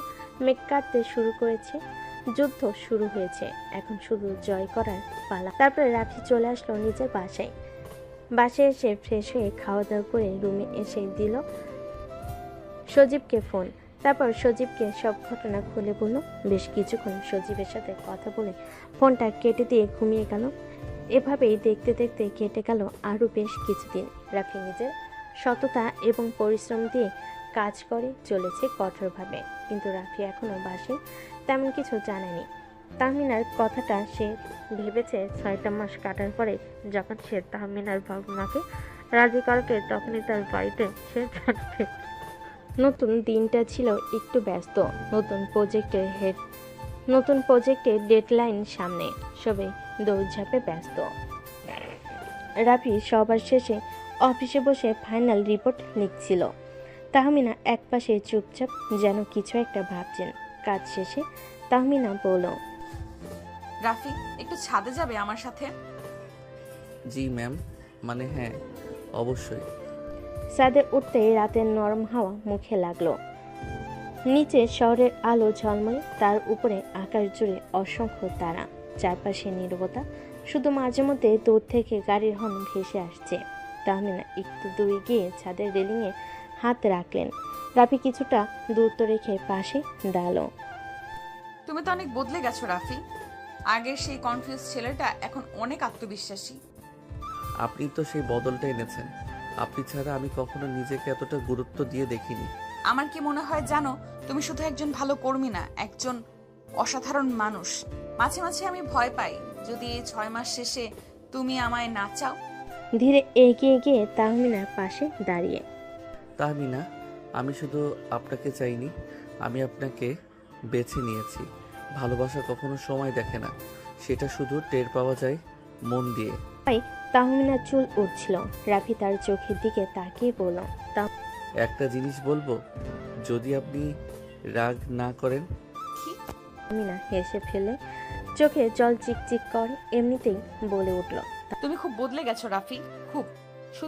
মেঘ কাটতে শুরু করেছে, যুদ্ধ শুরু হয়েছে। এখন শুধু জয় করার পালা। তারপরে রাফি চলে আসলো নিজের বাসায়। বাসায় এসে ফ্রেশ হয়ে খাওয়া দাওয়া করে রুমে এসে দিল সজীবকে ফোন। তারপর সজীবকে সব ঘটনা খুলে বলল। বেশ কিছুক্ষণ সজীবের সাথে কথা বলে ফোনটা কেটে দিয়ে ঘুমিয়ে গেল। এভাবেই দেখতে দেখতে কেটে গেল আরও বেশ কিছুদিন। রাফি নিজের সততা এবং পরিশ্রম দিয়ে কাজ করে চলেছে কঠোরভাবে, কিন্তু রাফি এখনও বাসায় তেমন কিছু জানেনি। তাহমিনার কথাটা সে ভেবেছে 6টা মাস কাটার পরে যখন সে তাহমিনার বাবা মাকে রাজি করাবে তখনই তার বাড়িতে সে থাকবে। নতুন দিনটা ছিল একটু ব্যস্ত। নতুন প্রজেক্টের ডেডলাইন সামনে, সবে দৌড়ঝাঁপে ব্যস্ত। রাফি সবার শেষে অফিসে বসে ফাইনাল রিপোর্ট লিখছিল। তাহমিনা একপাশে চুপচাপ যেন কিছু একটা ভাবছেন। কাজ শেষে তাহমিনা বলল, রাফি, একটু ছাদে যাবে আমার সাথে? জি ম্যাম, মানে হ্যাঁ, অবশ্যই। ছাদে উঠতে রাতের নরম হাওয়া মুখে লাগলো। নিচে শহরের আলো ঝলমলে, তার উপরে আকাশ জুড়ে অসংখ্য তারা। চারপাশে নীরবতা, শুধু মাঝে মধ্যে দূর থেকে গাড়ির হর্ন ভেসে আসছে। তাহমিনা একটু দূরে গিয়ে ছাদের রেলিংয়ে হাত রাখলেন। রাফি কিছুটা দূরত্ব রেখে পাশে দাঁড়ালো। তুমি তো অনেক বদলে গেছো রাফি। আগের সেই কনফিউজ ছেলেটা এখন অনেক আত্মবিশ্বাসী। আপনি তো সেই বদলটা এনেছেন। আপনি ছাড়া আমি কখনো নিজেকে এতটা গুরুত্ব দিয়ে দেখিনি। আমার কি মনে হয় জানো, তুমি শুধু একজন ভালো কর্মী না, একজন অসাধারণ মানুষ। মাঝে মাঝে আমি ভয় পাই যদি এই 6 মাস শেষে তুমি আমায় না চাও। ধীরে এগিয়ে গিয়ে তাহমিনার পাশে দাঁড়িয়ে, তাহমিনা, আমি শুধু আপনাকে চাইনি, আমি আপনাকে বেছে নিয়েছি। ভালোবাসা কখনো সময় দেখে না, সেটা শুধু টের পাওয়া যায় মন দিয়ে। তাহমিনার চুল উঠছিল। রাফি তার চোখের দিকে তাকিয়ে বলল, একটা জিনিস বলবো, যদি আপনি রাগ না করেন। তাহমিনা হেসে ফেলে চোখে জল চিকচিক করে এমনিতেই বলে উঠল, তুমি খুব বদলে গেছো রাফি, খুব।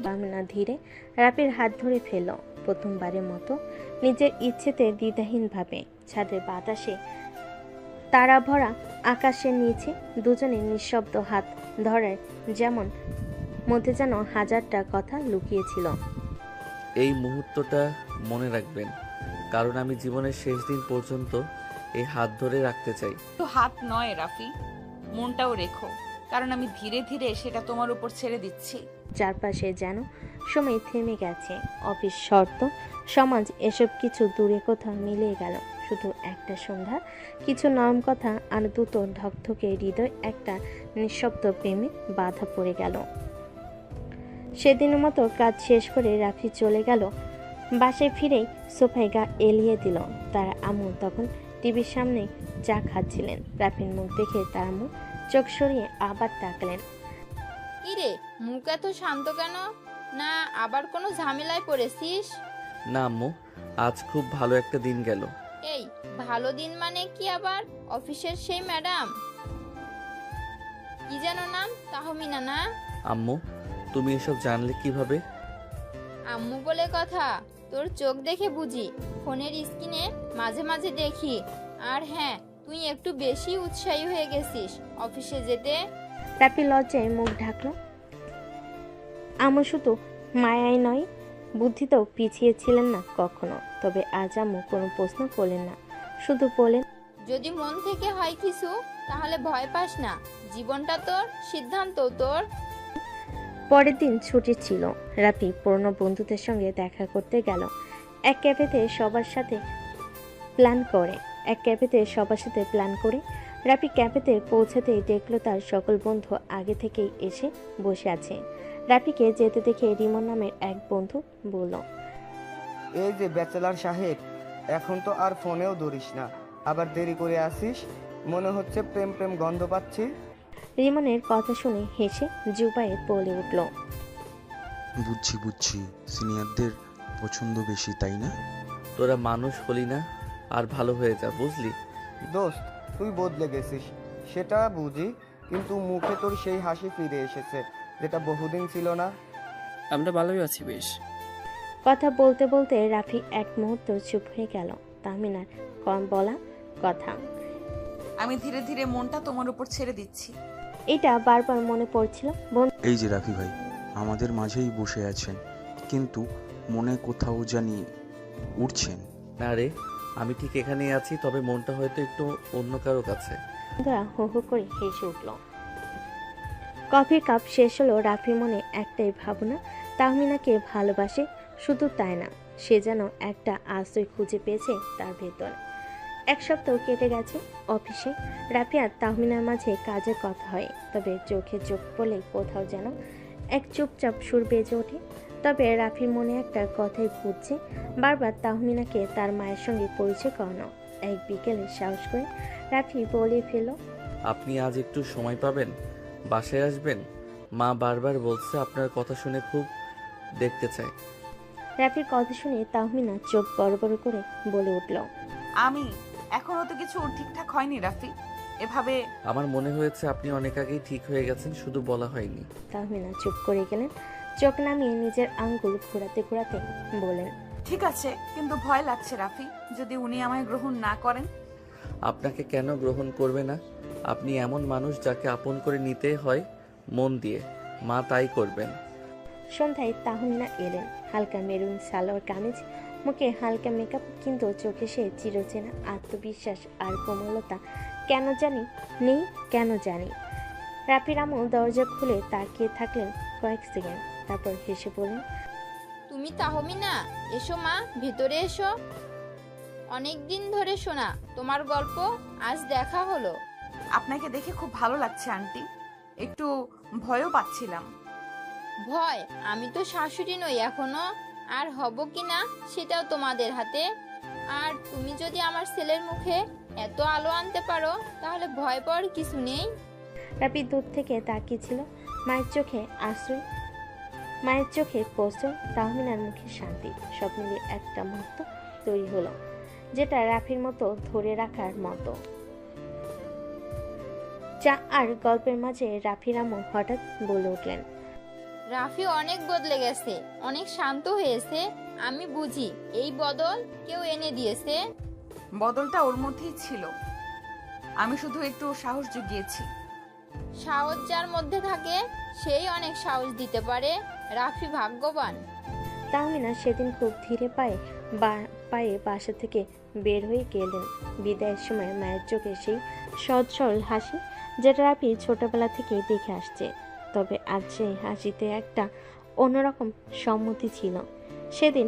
তাহমিনা ধীরে রাফির হাত ধরে ফেলল। প্রথমবারের মতো নিজের ইচ্ছেতে দ্বিধাহীনভাবে। ছাদের বাতাসে তারা ভরা আকাশের নিচে দুজনে নিঃশব্দ হাত ধরার যেমন মধ্যে যেন হাজারটা কথা লুকিয়েছিল। এই মুহূর্তটা মনে রাখবেন, কারণ আমি জীবনের শেষ দিন পর্যন্ত এই হাত ধরে রাখতে চাই। তো হাত নয় রাফি, মনটাও রেখো, কারণ আমি ধীরে ধীরে সেটা তোমার উপর ছেড়ে দিচ্ছি। চারপাশে যেন সময় থেমে গেছে। অফিস, শর্ত, সমাজ এসব কিছু দূরে কোথাও মিলিয়ে গেল। শুধু একটা সন্ধ্যা, কিছু নরম কথা আর দুটো ধকধকে হৃদয় একটা নিঃশব্দ প্রেমে বাধা পড়ে গেল। সেদিনের মতো কাজ শেষ করে রাফি চলে গেল। বাসায় ফিরেই সোফায় গা এলিয়ে দিল। তার আম্মু তখন টিভির সামনে চা খাচ্ছিলেন। রাফির মুখ দেখে তার আম্মু চোখ সরিয়ে আবার তাকালেন। কিরে, মুখ এত শান্ত কেন? না আবার কোনো ঝামেলায় পড়েছিস? না আম্মু, আজ খুব ভালো একটা দিন গেল। এই ভালো দিন মানে কি? আবার অফিসের সেই ম্যাডাম কি যেন নাম, তাহমিনা না? আম্মু, তুমি এসব জানলে কিভাবে? আম্মু বলে কথা, তোর চোখ দেখে বুঝি, ফোনের স্ক্রিনে মাঝে মাঝে দেখি। আর হ্যাঁ, তুই একটু বেশি উৎসাহী হয়ে গেছিস অফিসে যেতে। রাফি লজ্জায় মুখ ঢাকলো। আম্মু শুধু মায়াই নয়, বুদ্ধিতেও পিছিয়ে ছিলেন না কখনো। তবে আজ আম্মু কোনো প্রশ্ন করলেন না, শুধু বলেন, যদি মন থেকে হয় কিছু তাহলে ভয় পাস না, জীবনটা তোর, সিদ্ধান্ত তোর। পরের দিন ছুটি ছিল। রাফি পুরনো বন্ধুদের সঙ্গে দেখা করতে গেল। এক ক্যাফেতে সবার সাথে প্ল্যান করে রাফি ক্যাফেতে পৌঁছাতেই দেখলো তার সকল বন্ধু আগে থেকেই এসে বসে আছে। রাফিকে যেতে দেখে রিমন নামের এক বন্ধু বলল, এই যে ব্যাচেলার সাহেব, এখন তো আর ফোনেও ধরিস না, আবার দেরি করে আসিস, মনে হচ্ছে প্রেম প্রেম গন্ধ পাচ্ছি। রিমনের কথা শুনে হেসে জুবায়ে বলে উঠল, বুঝছি, সিনিয়রদের পছন্দ বেশি, তাই না? তোরা মানুষ হলি না, আর ভালো হয়ে যা, বুঝলি? দোস্ত, তুই বদলে গেছিস সেটা বুঝি, কিন্তু মুখে তোর সেই হাসি ফিরে এসেছে যেটা বহুদিন ছিল না। আমরা ভালোই আছি বেশ। কথা বলতে বলতে রাফি এক মুহূর্ত চুপ হয়ে গেল। তাহমিনার কম বলা কথা, আমি ধীরে ধীরে মনটা তোমার উপর ছেড়ে দিচ্ছি। এটা বারবার মনে পড়ছিল। এই যে রাফি ভাই আমাদের মাঝেই বসে আছেন, কিন্তু মনে কোথাও জানি উঠছেন। না রে, আমি ঠিক এখানেই আছি, তবে মনটা হয়তো একটু অন্য কারো কাছে। বন্ধুরা হো হো করে হেসে উঠল। কফির কাপ শেষ হলো। রাফির মনে একটাই ভাবনা, তাহমিনাকে ভালোবাসে। শুধু তাই না, সে যেন একটা আশ্রয় খুঁজে পেয়েছে তার ভেতর। এক সপ্তাহ কেটে গেছে। অফিসে রাফি আর তাহমিনার মাঝে কাজের কথা হয়, তবে চোখে চোখ পড়লে কোথাও যেন এক চুপচাপ সুর বেজে ওঠে। তবে রাফির মনে একটা কথাই ঘুরছে বারবার, তাহমিনাকে তার মায়ের সঙ্গে পরিচয় করানো। এক বিকেলে সাহস করে রাফি বলে ফেলল, আপনি আজ একটু সময় পাবেন? বাসায় আসবেন? মা বারবার বলছে আপনার কথা শুনে খুব দেখতে চায়। রাফির কথা শুনে তাহমিনা চোখ বড় বড় করে বলে উঠল, আমি এখনো তো কিছু ঠিকঠাক হয়নি রাফি, এভাবে। আমার মনে হয়েছে আপনি অনেক আগেই ঠিক হয়ে গেছেন, শুধু বলা হয়নি। তাহমিনা চুপ করে গেলেন। চোখ নামিয়ে নিজের আঙ্গুল ঘোরাতে ঘোরাতে বলেন, ঠিক আছে, কিন্তু ভয় লাগছে রাফি, যদি উনি আমায় গ্রহণ না করেন। আপনাকে কেন গ্রহণ করবে না? আপনি এমন মানুষ যাকে আপন করে নিতে হয় মন দিয়ে, মা তাই করবেন। সন্ধ্যায় তাহমিনা এলেন। হালকা মেরুন সালোয়ার কামিজ, মুখে হালকা মেকআপ, কিন্তু চোখে সে চিরচেনা আত্মবিশ্বাস আর কোমলতা কেন জানি। রাফির আম্মু দরজা খুলে তাকিয়ে থাকলেন কয়েক সেকেন্ড, তারপর হেসে বললেন, তুমি তাহমিনা, এসো মা, ভেতরে এসো। অনেক দিন ধরে শোনা তোমার গল্প, আজ দেখা হলো। আপনাকে দেখে খুব ভালো লাগছে আন্টি, একটু ভয়ও পাচ্ছিলাম। ভয়? আমি তো শাশুড়ি নই এখনো, আর হব কি না সেটাও তোমাদের হাতে। আর তুমি যদি আমার ছেলের মুখে এত আলো আনতে পারো, তাহলে ভয় পাওয়ার কিছু নেই। রাফি দূর থেকে তাকিয়েছিল। মায়ের চোখে প্রশ্রয়, তাহমিনার মুখে শান্তি, সব মিলিয়ে একটা মুহূর্ত তৈরি হলো, যেটা রাফির মতো ধরে রাখার মতো। চা আর গল্পের মাঝে রাফির আম্মু হঠাৎ বলে উঠলেন, রাফি অনেক বদলে গেছে, অনেক শান্ত হয়েছে। আমি বুঝি এই বদল কেউ এনে দিয়েছে। বদলটা ওর মধ্যেই ছিল, আমি শুধু একটু সাহস জুগিয়েছি। সাহস যার মধ্যে থাকে সেই অনেক সাহস দিতে পারে। রাফি ভাগ্যবান। তাহমিনা সেদিন খুব ধীরে পায়ে বাসা থেকে বের হয়ে গেলেন। বিদায়ের সময় মায়ের চোখে সেই সৎ সরল হাসি যেটা রাফি ছোটবেলা থেকে দেখে আসছে। তবে আজ সেই হাসিতে একটা অন্যরকম সম্মতি ছিল। সেদিন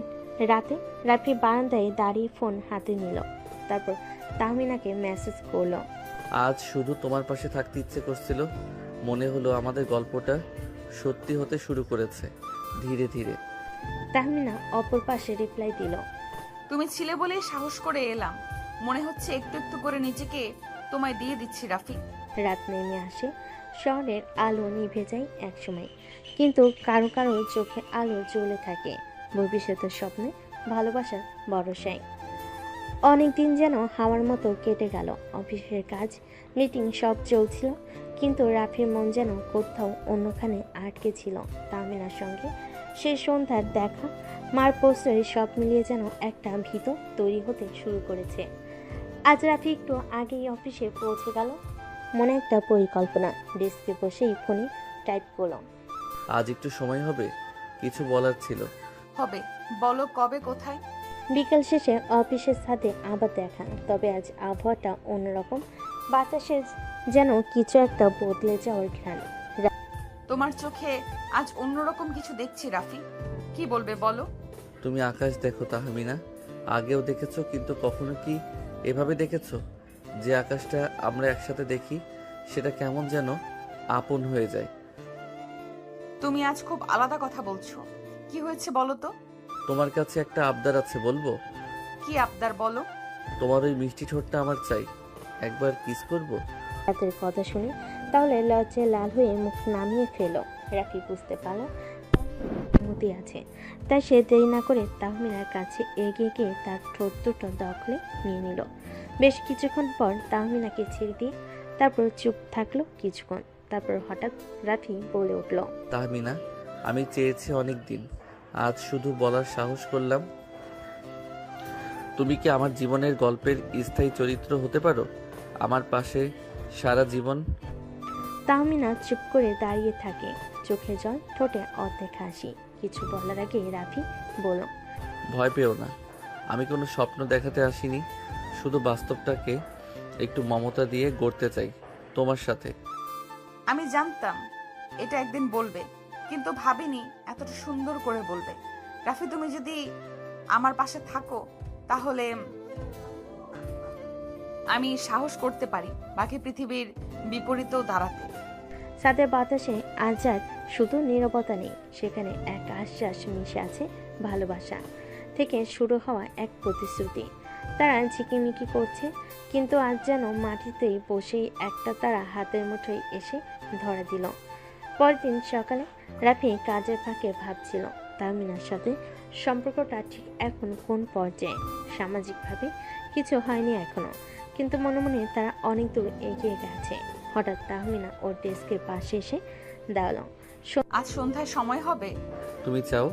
রাতে রাফি বারান্দায় দাঁড়িয়ে ফোন হাতে নিল, তারপর তাহমিনাকে মেসেজ করলো। আজ শুধু তোমার পাশে থাকতে ইচ্ছে করছিল। মনে হলো আমাদের গল্পটা সত্যি হতে শুরু করেছে ধীরে ধীরে। তাহমিনা অপর পাশে রিপ্লাই দিল, তুমি ছিলে বলেই সাহস করে এলাম। মনে হচ্ছে একটু একটু করে নিজেকে তোমায় দিয়ে দিচ্ছি রাফি। রাত নেমে আসে, শহরের আলো নিভে যায় একসময়, কিন্তু কারো কারো চোখে আলো জ্বলে থাকে ভবিষ্যতের স্বপ্নে, ভালোবাসার ভরসায়। অনেকদিন যেন হাওয়ার মতো কেটে গেল। অফিসের কাজ, মিটিং সব চলছিল, কিন্তু রাফির মন যেন কোথাও অন্যখানে আটকে ছিল। তাহমিনার সঙ্গে সেই সন্ধ্যার দেখা, মার পোস্টারে সব মিলিয়ে যেন একটা ভীত তৈরি হতে শুরু করেছে। আজ রাফি একটু আগেই অফিসে পৌঁছে গেল। মনে একটা পরিকল্পনা, ডেস্কে বসেই ফোনে টাইপ করল। আজ একটু সময় হবে, কিছু বলার ছিল। হবে, বলো কবে, কোথায়? বিকেল শেষে অফিসের সাথে আবার দেখা, তবে আজ আবহাওয়াটা অন্যরকম। বাতাসে যেন কিছু একটা বদলে যাওয়ার ঘ্রাণ। তোমার চোখে আজ অন্যরকম কিছু দেখছি রাফি, কি বলবে বলো? তুমি আকাশ দেখো তাহমিনা, আগেও দেখেছো, কিন্তু কখনো কি এভাবে দেখেছো? যে আকাশটা আমরা একসাথে দেখি সেটা কেমন যেন আপন হয়ে যায়। তুমি আজ খুব আলাদা কথা বলছো, কি হয়েছে বলো তো? তোমার কাছে একটা আবদার আছে, বলবো? কি আবদার বলো? তোমার ওই মিষ্টি ঠোঁটটা আমার চাই, একবার কিস করব। রাতের কথা শুনে তাহলে লজ্জায় লাল হয়ে মুখ নামিয়ে ফেল। রাফি বুঝতে পারল মতি আছে, তাই সে দেরি না করে তাহমিনার কাছে এগিয়ে গিয়ে তার ঠোঁট দুটো দখলে নিয়ে নিল। বেশ কিছুক্ষণ পর তাহমিনাকে ছেড়ে দিয়ে তারপর চুপ থাকলো কিছুক্ষণ, তারপর হঠাৎ রাফি বলে উঠল, তাহমিনা, আমি চেয়েছি অনেক দিন, আজ শুধু বলার সাহস করলাম। তুমি কি আমার জীবনের গল্পের স্থায়ী চরিত্র হতে পারো, আমার পাশে সারা জীবন? তাহমিনা চুপ করে দাঁড়িয়ে থাকে, চোখে জল, ঠোঁটে অর্ধেক হাসি। কিছু বলার আগে রাফি বলল, ভয় পেও না, আমি কোনো স্বপ্ন দেখাতে আসিনি, শুধু বাস্তবটাকে একটু মমতা দিয়ে গড়তে চাই তোমার সাথে। আমি জানতাম এটা একদিন বলবে, কিন্তু ভাবিনি এতটা সুন্দর করে বলবে। রাফি, তুমি যদি আমার পাশে থাকো তাহলে আমি সাহস করতে পারি বাকি পৃথিবীর বিপরীতেও দাঁড়াতে। সাথে বাতাসে আজ আর শুধু নীরবতা নেই, সেখানে এক আশ্বাস মিশে আছে ভালোবাসা থেকে শুরু হওয়া এক প্রতিশ্রুতি। তারা ঝিকিমিকি করছে, কিন্তু আজ যেন মাটিতেই বসেই একটা তারা হাতের মুঠোয় এসে ধরা দিল। পরের দিন সকালে রাফি কাজের ফাঁকে ভাবছিল তাহমিনার সাথে সম্পর্কটা ঠিক এখন কোন পর্যায়ে। সামাজিকভাবে কিছু হয়নি এখনো, কিন্তু মনে মনে তারা অনেক দূর এগিয়ে গেছে। হঠাৎ তাহমিনা ওর ডেস্কের পাশে এসে দাঁড়ালো। আজ সন্ধ্যায় সময় হবে? তুমি চাও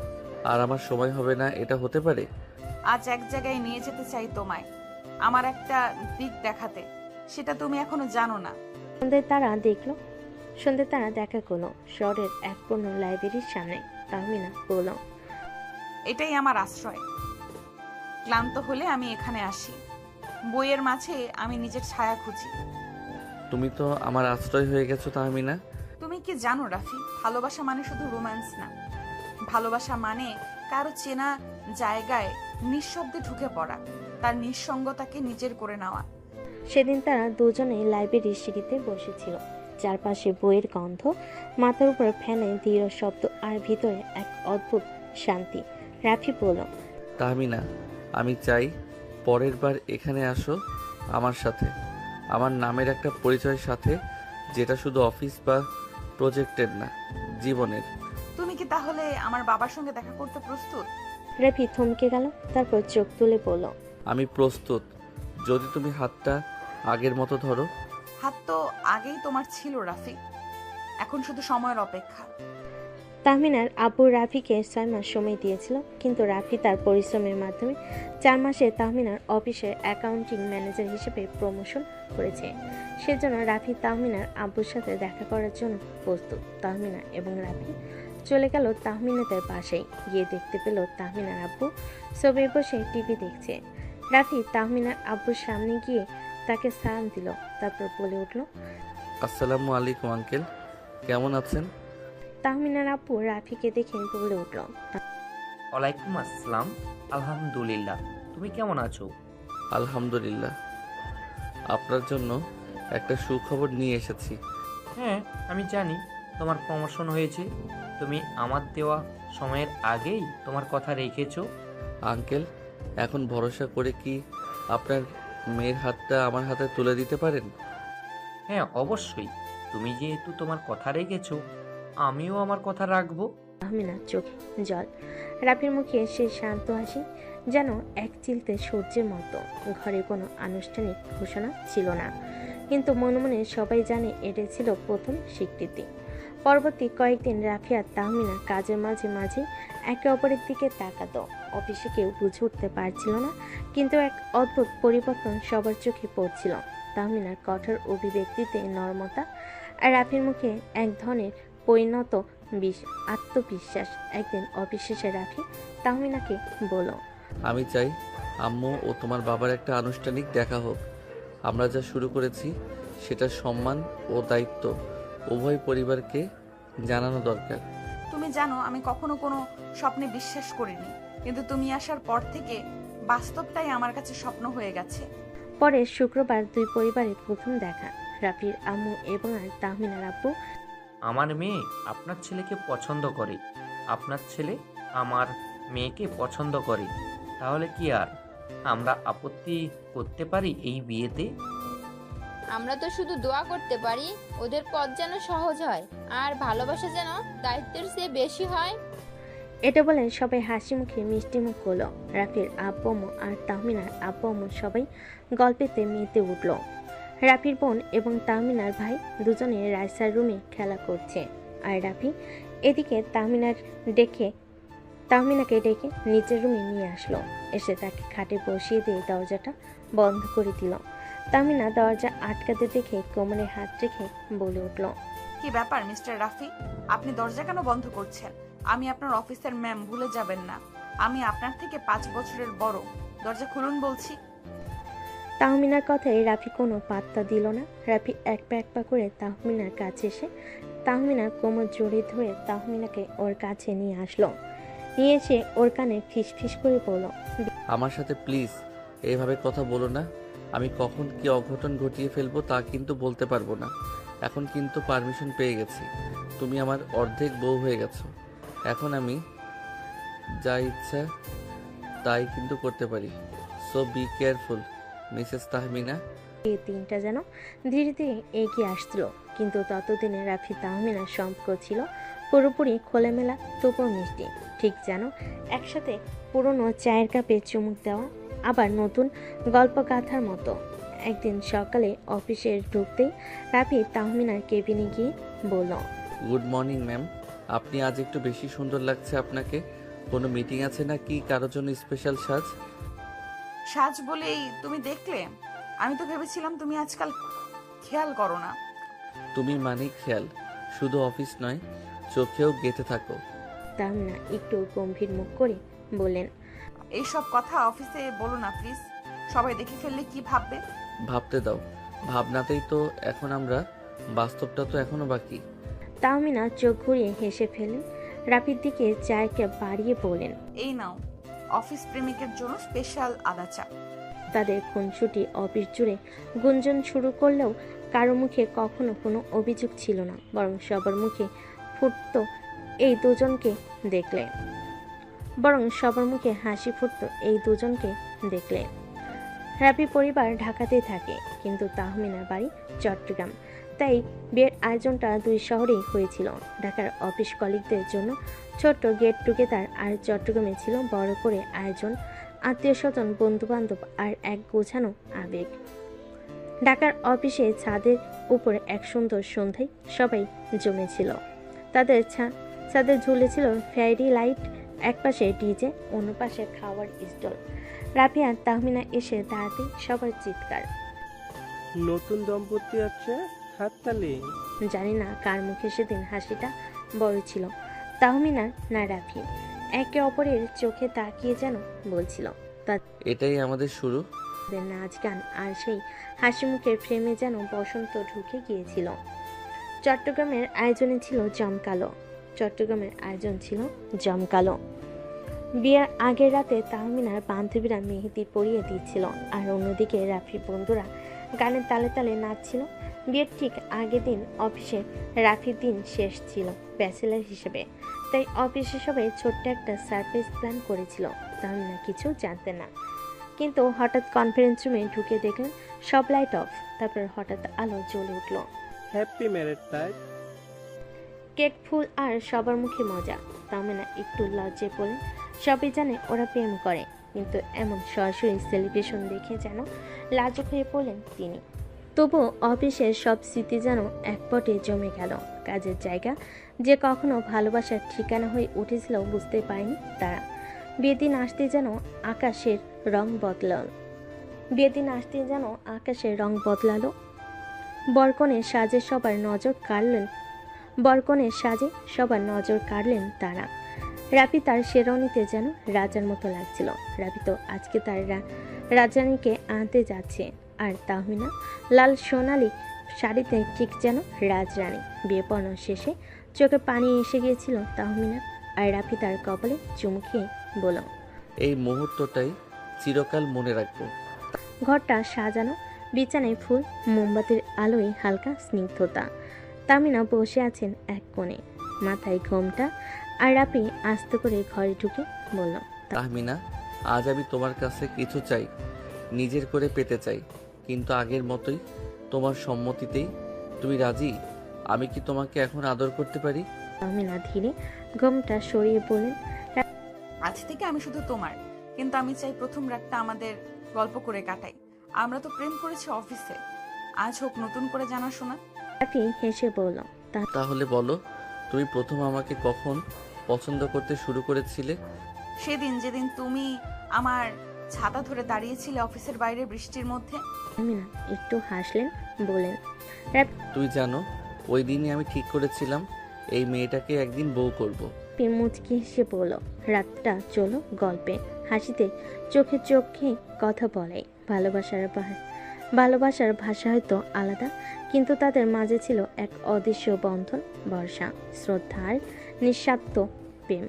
আর আমার সময় হবে না, এটা হতে পারে? আজ এক জায়গায় নিয়ে যেতে চাই তোমায়, আমার একটা দিক দেখাতে, সেটা তুমি এখনো জানো না। সন্ধ্যে তারা দেখা করলো শহরের এক পুরনো লাইব্রেরির সামনে। তাহমিনা বলল, এটাই আমার আশ্রয়। ক্লান্ত হলে আমি এখানে আসি, বইয়ের মাঝে আমি নিজের ছায়া খুঁজি। তুমি তো আমার আশ্রয় হয়ে গেছো তাহমিনা। তুমি কি জানো রাফি, ভালোবাসা মানে শুধু রোম্যান্স না। ভালোবাসা মানে কারো চেনা জায়গায় নিঃশব্দে ঢুকে পড়া, তার নিঃসঙ্গতাকে নিজের করে নেওয়া। সেদিন তারা দুজনে লাইব্রেরির সিঁড়িতে বসেছিল, চারপাশে বইয়ের গন্ধ, মাথার উপর ফ্যানে ধীর শব্দ, আর ভিতরে এক অদ্ভুত শান্তি। রাফি বলল, তাহমিনা, আমি চাই পরের বার এখানে আসো আমার সাথে, আমার নামের একটা পরিচয়ের সাথে, যেটা শুধু অফিস বা প্রজেক্টের না, জীবনের। তুমি কি তাহলে আমার বাবার সঙ্গে দেখা করতে প্রস্তুত? রাফি থমকে গেল, তারপর চোখ তুলে বলল, আমি প্রস্তুত, যদি তুমি হাতটা আগের মতো ধরো। হাত তো আগেই তোমার ছিল রাফি, এখন শুধু সময়ের অপেক্ষা। তাহমিনার আব্বু রাফিকে 6 মাস সময় দিয়েছিল, কিন্তু রাফি তার পরিশ্রমের মাধ্যমে 4 মাসে তাহমিনার অফিসের অ্যাকাউন্টিং ম্যানেজার হিসেবে প্রমোশন করেছে। সেজন্য রাফি তাহমিনার আব্বুর সাথে দেখা করার জন্য প্রস্তুত। তাহমিনা এবং রাফি চলে গেল তাহমিনাদের বাসায়। গিয়ে দেখতে পেল তাহমিনার আব্বু ছবি বসে টিভি দেখছে। রাফি তাহমিনার আব্বুর সামনে গিয়ে তাকে সালাম দিল, তারপর বলে উঠল, আসসালামু আলাইকুম আঙ্কেল, কেমন আছেন? তাহমিনার আব্বু রাফিকে দেখে বলে উঠল, ওয়ালাইকুম আসসালাম। আলহামদুলিল্লাহ, তুমি কেমন আছো? আলহামদুলিল্লাহ। আপনার জন্য একটা সুখবর নিয়ে এসেছি। হ্যাঁ, আমি জানি তোমার প্রমোশন হয়েছে। তুমি আমার দেওয়া সময়ের আগেই তোমার কথা রেখেছো। আঙ্কেল, এখন ভরসা করে কি আপনার মেয়ের হাতটা আমার হাতে তুলে দিতে পারেন? হ্যাঁ, অবশ্যই। তুমি যেহেতু তোমার কথা রেখেছো, আমিও আমার কথা রাখবো। তাহমিনার চোখে জল, রাফির মুখে সে শান্ত হাসি, যেন এক চিলতে সূর্যের মতো। ঘরে কোনো আনুষ্ঠানিক ঘোষণা ছিল না, কিন্তু মনে মনে সবাই জানে এটা ছিল প্রথম স্বীকৃতি। পরবর্তী কয়েকদিন রাফি আর তাহমিনা কাজের মাঝে মাঝে একে অপরের দিকে তাকাতো। অফিসে কেউ বুঝে উঠতে পারছিল না, কিন্তু এক অদ্ভুত পরিবর্তন সবার চোখে পড়ছিল। তাহমিনার কঠোর অভিব্যক্তিতে নরমতা, আর রাফির মুখে এক ধরনের পরিণত আত্মবিশ্বাস। একদিন অফিস শেষে রাফি তাহমিনাকে বলল, আমি চাই আম্মু ও তোমার বাবার একটা আনুষ্ঠানিক দেখা হোক। আমরা যা শুরু করেছি সেটা সম্মান ও দায়িত্ব উভয় পরিবারকে জানানো দরকার। তুমি জানো আমি কখনো কোনো স্বপ্নে বিশ্বাস করিনি, কিন্তু তুমি আসার পর থেকে বাস্তবটাই আমার কাছে স্বপ্ন হয়ে গেছে। পরে শুক্রবার দুই পরিবারের প্রথম দেখা। রাফির আম্মু এবং তাহমিনার আব্বু, আমার মেয়ে আপনার ছেলেকে পছন্দ করে, আপনার ছেলে আমার মেয়েকে পছন্দ করে। তাহলে কি আর আমরা আপত্তি করতে পারি এই বিয়েতে? আমরা তো শুধু দোয়া করতে পারি ওদের পথ যেন সহজ হয়, আর ভালোবাসা যেন দায়িত্বের চেয়ে বেশি হয়। এটা বলে সবাই হাসি মুখে মিষ্টি মুখ হলো। রাফির আব্বু আম্মু আর তাহমিনার আব্বু আম্মু সবাই গল্পেতে মেতে উঠল। রাফির বোন এবং তাহমিনার ভাই দুজনে রাইসার রুমে খেলা করছে, আর রাফি এদিকে তাহমিনাকে ডেকে নিচের রুমে নিয়ে আসলো। এসে তাকে খাটে বসিয়ে দিয়ে দরজাটা বন্ধ করে দিল। তাহমিনা দরজা আটকাতে দেখে কোমরে হাত রেখে বলে উঠল, কি ব্যাপার মিস্টার রাফি, আপনি দরজা কেন বন্ধ করছেন? আমি আপনার অফিসের ম্যাম, ভুলে যাবেন না। আমি আপনার থেকে 5 বছরের বড়। দরজা খুলুন বলছি। তাহমিনার কথায় রাফি কোনো পাত্তা দিল না। রাফি এক পা করে তাহমিনার কাছে এসে তাহমিনার কোমর জড়িয়ে ধরে তাহমিনাকে ওর কাছে নিয়ে আসলো। নিয়ে এসে ওর কানে ফিস করে বলল, আমার সাথে প্লিজ এইভাবে কথা বলো না। আমি কখন কি অঘটন ঘটিয়ে ফেলবো তা কিন্তু বলতে পারবো না। এখন কিন্তু পারমিশন পেয়ে গেছি, তুমি আমার অর্ধেক বউ হয়ে গেছো। এখন আমি যা ইচ্ছা তাই কিন্তু করতে পারি। So be careful Mrs Tahmina. এই দিনটা যেন ধীরে ধীরে এগিয়ে আসছিল, কিন্তু ততদিনে রাফি তাহমিনার সম্পর্ক ছিল পুরোপুরি খোলামেলা, তবুও মিষ্টি। ঠিক যেন একসাথে পুরনো চায়ের কাপে চুমুক দেওয়া, আবার নতুন গল্প গাথার মতো। একদিন সকালে অফিসে ঢুকতেই রাফি তাহমিনার কেবিনে গিয়ে বলল, গুড মর্নিং ম্যাম, আপনি আজ একটু বেশি সুন্দর লাগছে। আপনাকে কোনো মিটিং আছে না কি কারোর জন্য স্পেশাল সাজ? সাজ বলেই তুমি দেখলে? আমি তো ভেবেছিলাম তুমি আজকাল খেয়াল করো না। তুমি মানে খেয়াল, শুধু অফিস নয় চোখেও গেঁথে থাকো। তাহমিনা একটু গম্ভীর মুখ করে বললেন, এইসব কথা অফিসে বলো না প্লিজ, সবাই দেখে ফেললে কি ভাববে? ভাবতে দাও, ভাবনাতেই তো এখন আমরা, বাস্তবটা তো এখনো বাকি। তাহমিনা চোখ ঘুরিয়ে হেসে ফেলেন। রাফির দিকে চায়ের কাপ বাড়িয়ে বলেন, এই নাও, অফিস প্রেমিকের জন্য স্পেশাল আদা চা। তাদের খুনসুটি অফিস জুড়ে গুঞ্জন শুরু করলেও কারো মুখে কখনো কোনো অভিযোগ ছিল না, বরং সবার মুখে ফুটতো এই দুজনকে দেখলে, হাসি ফুটতো এই দুজনকে দেখলে। রাফি পরিবার ঢাকাতেই থাকে, কিন্তু তাহমিনার বাড়ি চট্টগ্রাম। তাই বিয়ের আয়োজনটা দুই শহরেই হয়েছিল। ঢাকার অফিস কলিগদের জন্য ছোট্ট গেট টুগেদার, আর চট্টগ্রামে ছিল বড় করে আয়োজন, আত্মীয় স্বজন, বন্ধু বান্ধব আর এক গোছানো আবেগ। ঢাকার অফিসে ছাদের উপরে এক সুন্দর সন্ধ্যায় সবাই জমেছিল। তাদের ছাদে ঝুলেছিল ফেয়ারি লাইট, এক পাশে ডিজে, অন্য পাশে খাওয়ার স্টল। রাফি আর তাহমিনা এসে দাঁড়াতে সবার চিৎকার। নতুন দম্পতি আছে, হাততালি। জানি না কার মুখে সেদিন হাসিটা বড় ছিল, তাহমিনার না রাফি। একে অপরের চোখে তাকিয়ে যেন বলছিল এটাই আমাদের শুরু। তাদের নাচ গান আর সেই হাসি মুখের ফ্রেমে যেন বসন্ত ঢুকে গিয়েছিল। চট্টগ্রামের আয়োজন ছিল জমকালো। বিয়ের আগের রাতে তাহমিনার বান্ধবীরা মেহেদি পরিয়ে দিচ্ছিল, আর অন্যদিকে রাফির বন্ধুরা গানের তালে তালে নাচছিল। বিয়ের ঠিক আগের দিন অফিসে রাফির দিন শেষ ছিল ব্যাচেলার হিসেবে, তাই অফিসে সবাই ছোট্ট একটা সারপ্রাইজ প্ল্যান করেছিল। তাহমিনা কিছু জানতে না, কিন্তু হঠাৎ কনফারেন্স রুমে ঢুকে দেখলেন সব লাইট অফ। তারপর হঠাৎ আলো জ্বলে উঠল। Happy married life. কেক, ফুল আর সবার মুখে মজা। তাহমিনা একটু লজ্জায় পড়লেন। সবাই জানে ওরা প্রেম করে, কিন্তু এমন সরাসরি সেলিব্রেশন দেখে যেন লাজুক হয়ে পড়লেন তিনি। তবুও অফিসের সব স্মৃতি যেন একপটে জমে গেল। কাজের জায়গা যে কখনো ভালোবাসার ঠিকানা হয়ে উঠেছিল বুঝতে পারেনি তারা। বিয়ের দিন আসতে যেন আকাশের রং বদলালো। বরকনের সাজে সবার নজর কাড়লেন তারা। রাফি তার শেরওয়ানিতে যেন রাজার মতো লাগছিল। রাফি তো আজকে তার রাজরানীকে আনতে যাচ্ছে, আর তাহমিনা লাল সোনালি শাড়িতে ঠিক যেন রাজরানী। বিয়ে পড়ানো শেষে চোখে পানি এসে গিয়েছিল তাহমিনা, আর রাফি তার কপালে চুমু খেয়ে বলল, এই মুহূর্তটাই চিরকাল মনে রাখবো। ঘরটা সাজানো, বিছানায় ফুল, মোমবাতির আলোয় হালকা স্নিগ্ধতা। তাহমিনা বসে আছেন এক কোণে, মাথায় ঘোমটা, আর রাফি আস্তে করে ঘরে ঢুকে বলল, তাহমিনা, আজ আমি তোমার কাছে কিছু চাই, নিজের করে পেতে চাই, কিন্তু আগের মতোই তোমার সম্মতিতেই। তুমি রাজি? আমি কি তোমাকে এখন আদর করতে পারি? তাহমিনা ধীরে ঘোমটা সরিয়ে বলেন, আজ থেকে আমি শুধু তোমার, কিন্তু আমি চাই প্রথম রাতটা আমাদের গল্প করে কাটাই। আমরা তো প্রেম করেছি অফিসে, আজ হোক নতুন করে জানাশোনা। রাফি হেসে বলল, তাহলে বলো, তুমি প্রথম আমাকে কখন পছন্দ করতে শুরু করেছিলে? সেদিন যেদিন তুমি আমার ছাতা ধরে দাঁড়িয়েছিলে অফিসের বাইরে বৃষ্টির মধ্যে। তাহমিনা একটু হাসলেন, বলেন, তুই জানো, ওই দিনই আমি ঠিক করেছিলাম এই মেয়েটাকে একদিন বউ করব। মুচকি হেসে বলল, রাতটা চলো গল্পে, হাসিতে, চোখে চোখে কথা বলাই। ভালোবাসার ভাষা হয়তো আলাদা, কিন্তু তাদের মাঝে ছিল এক অদৃশ্য বন্ধন, ভরসা, শ্রদ্ধার নিঃস্বার্থ প্রেম।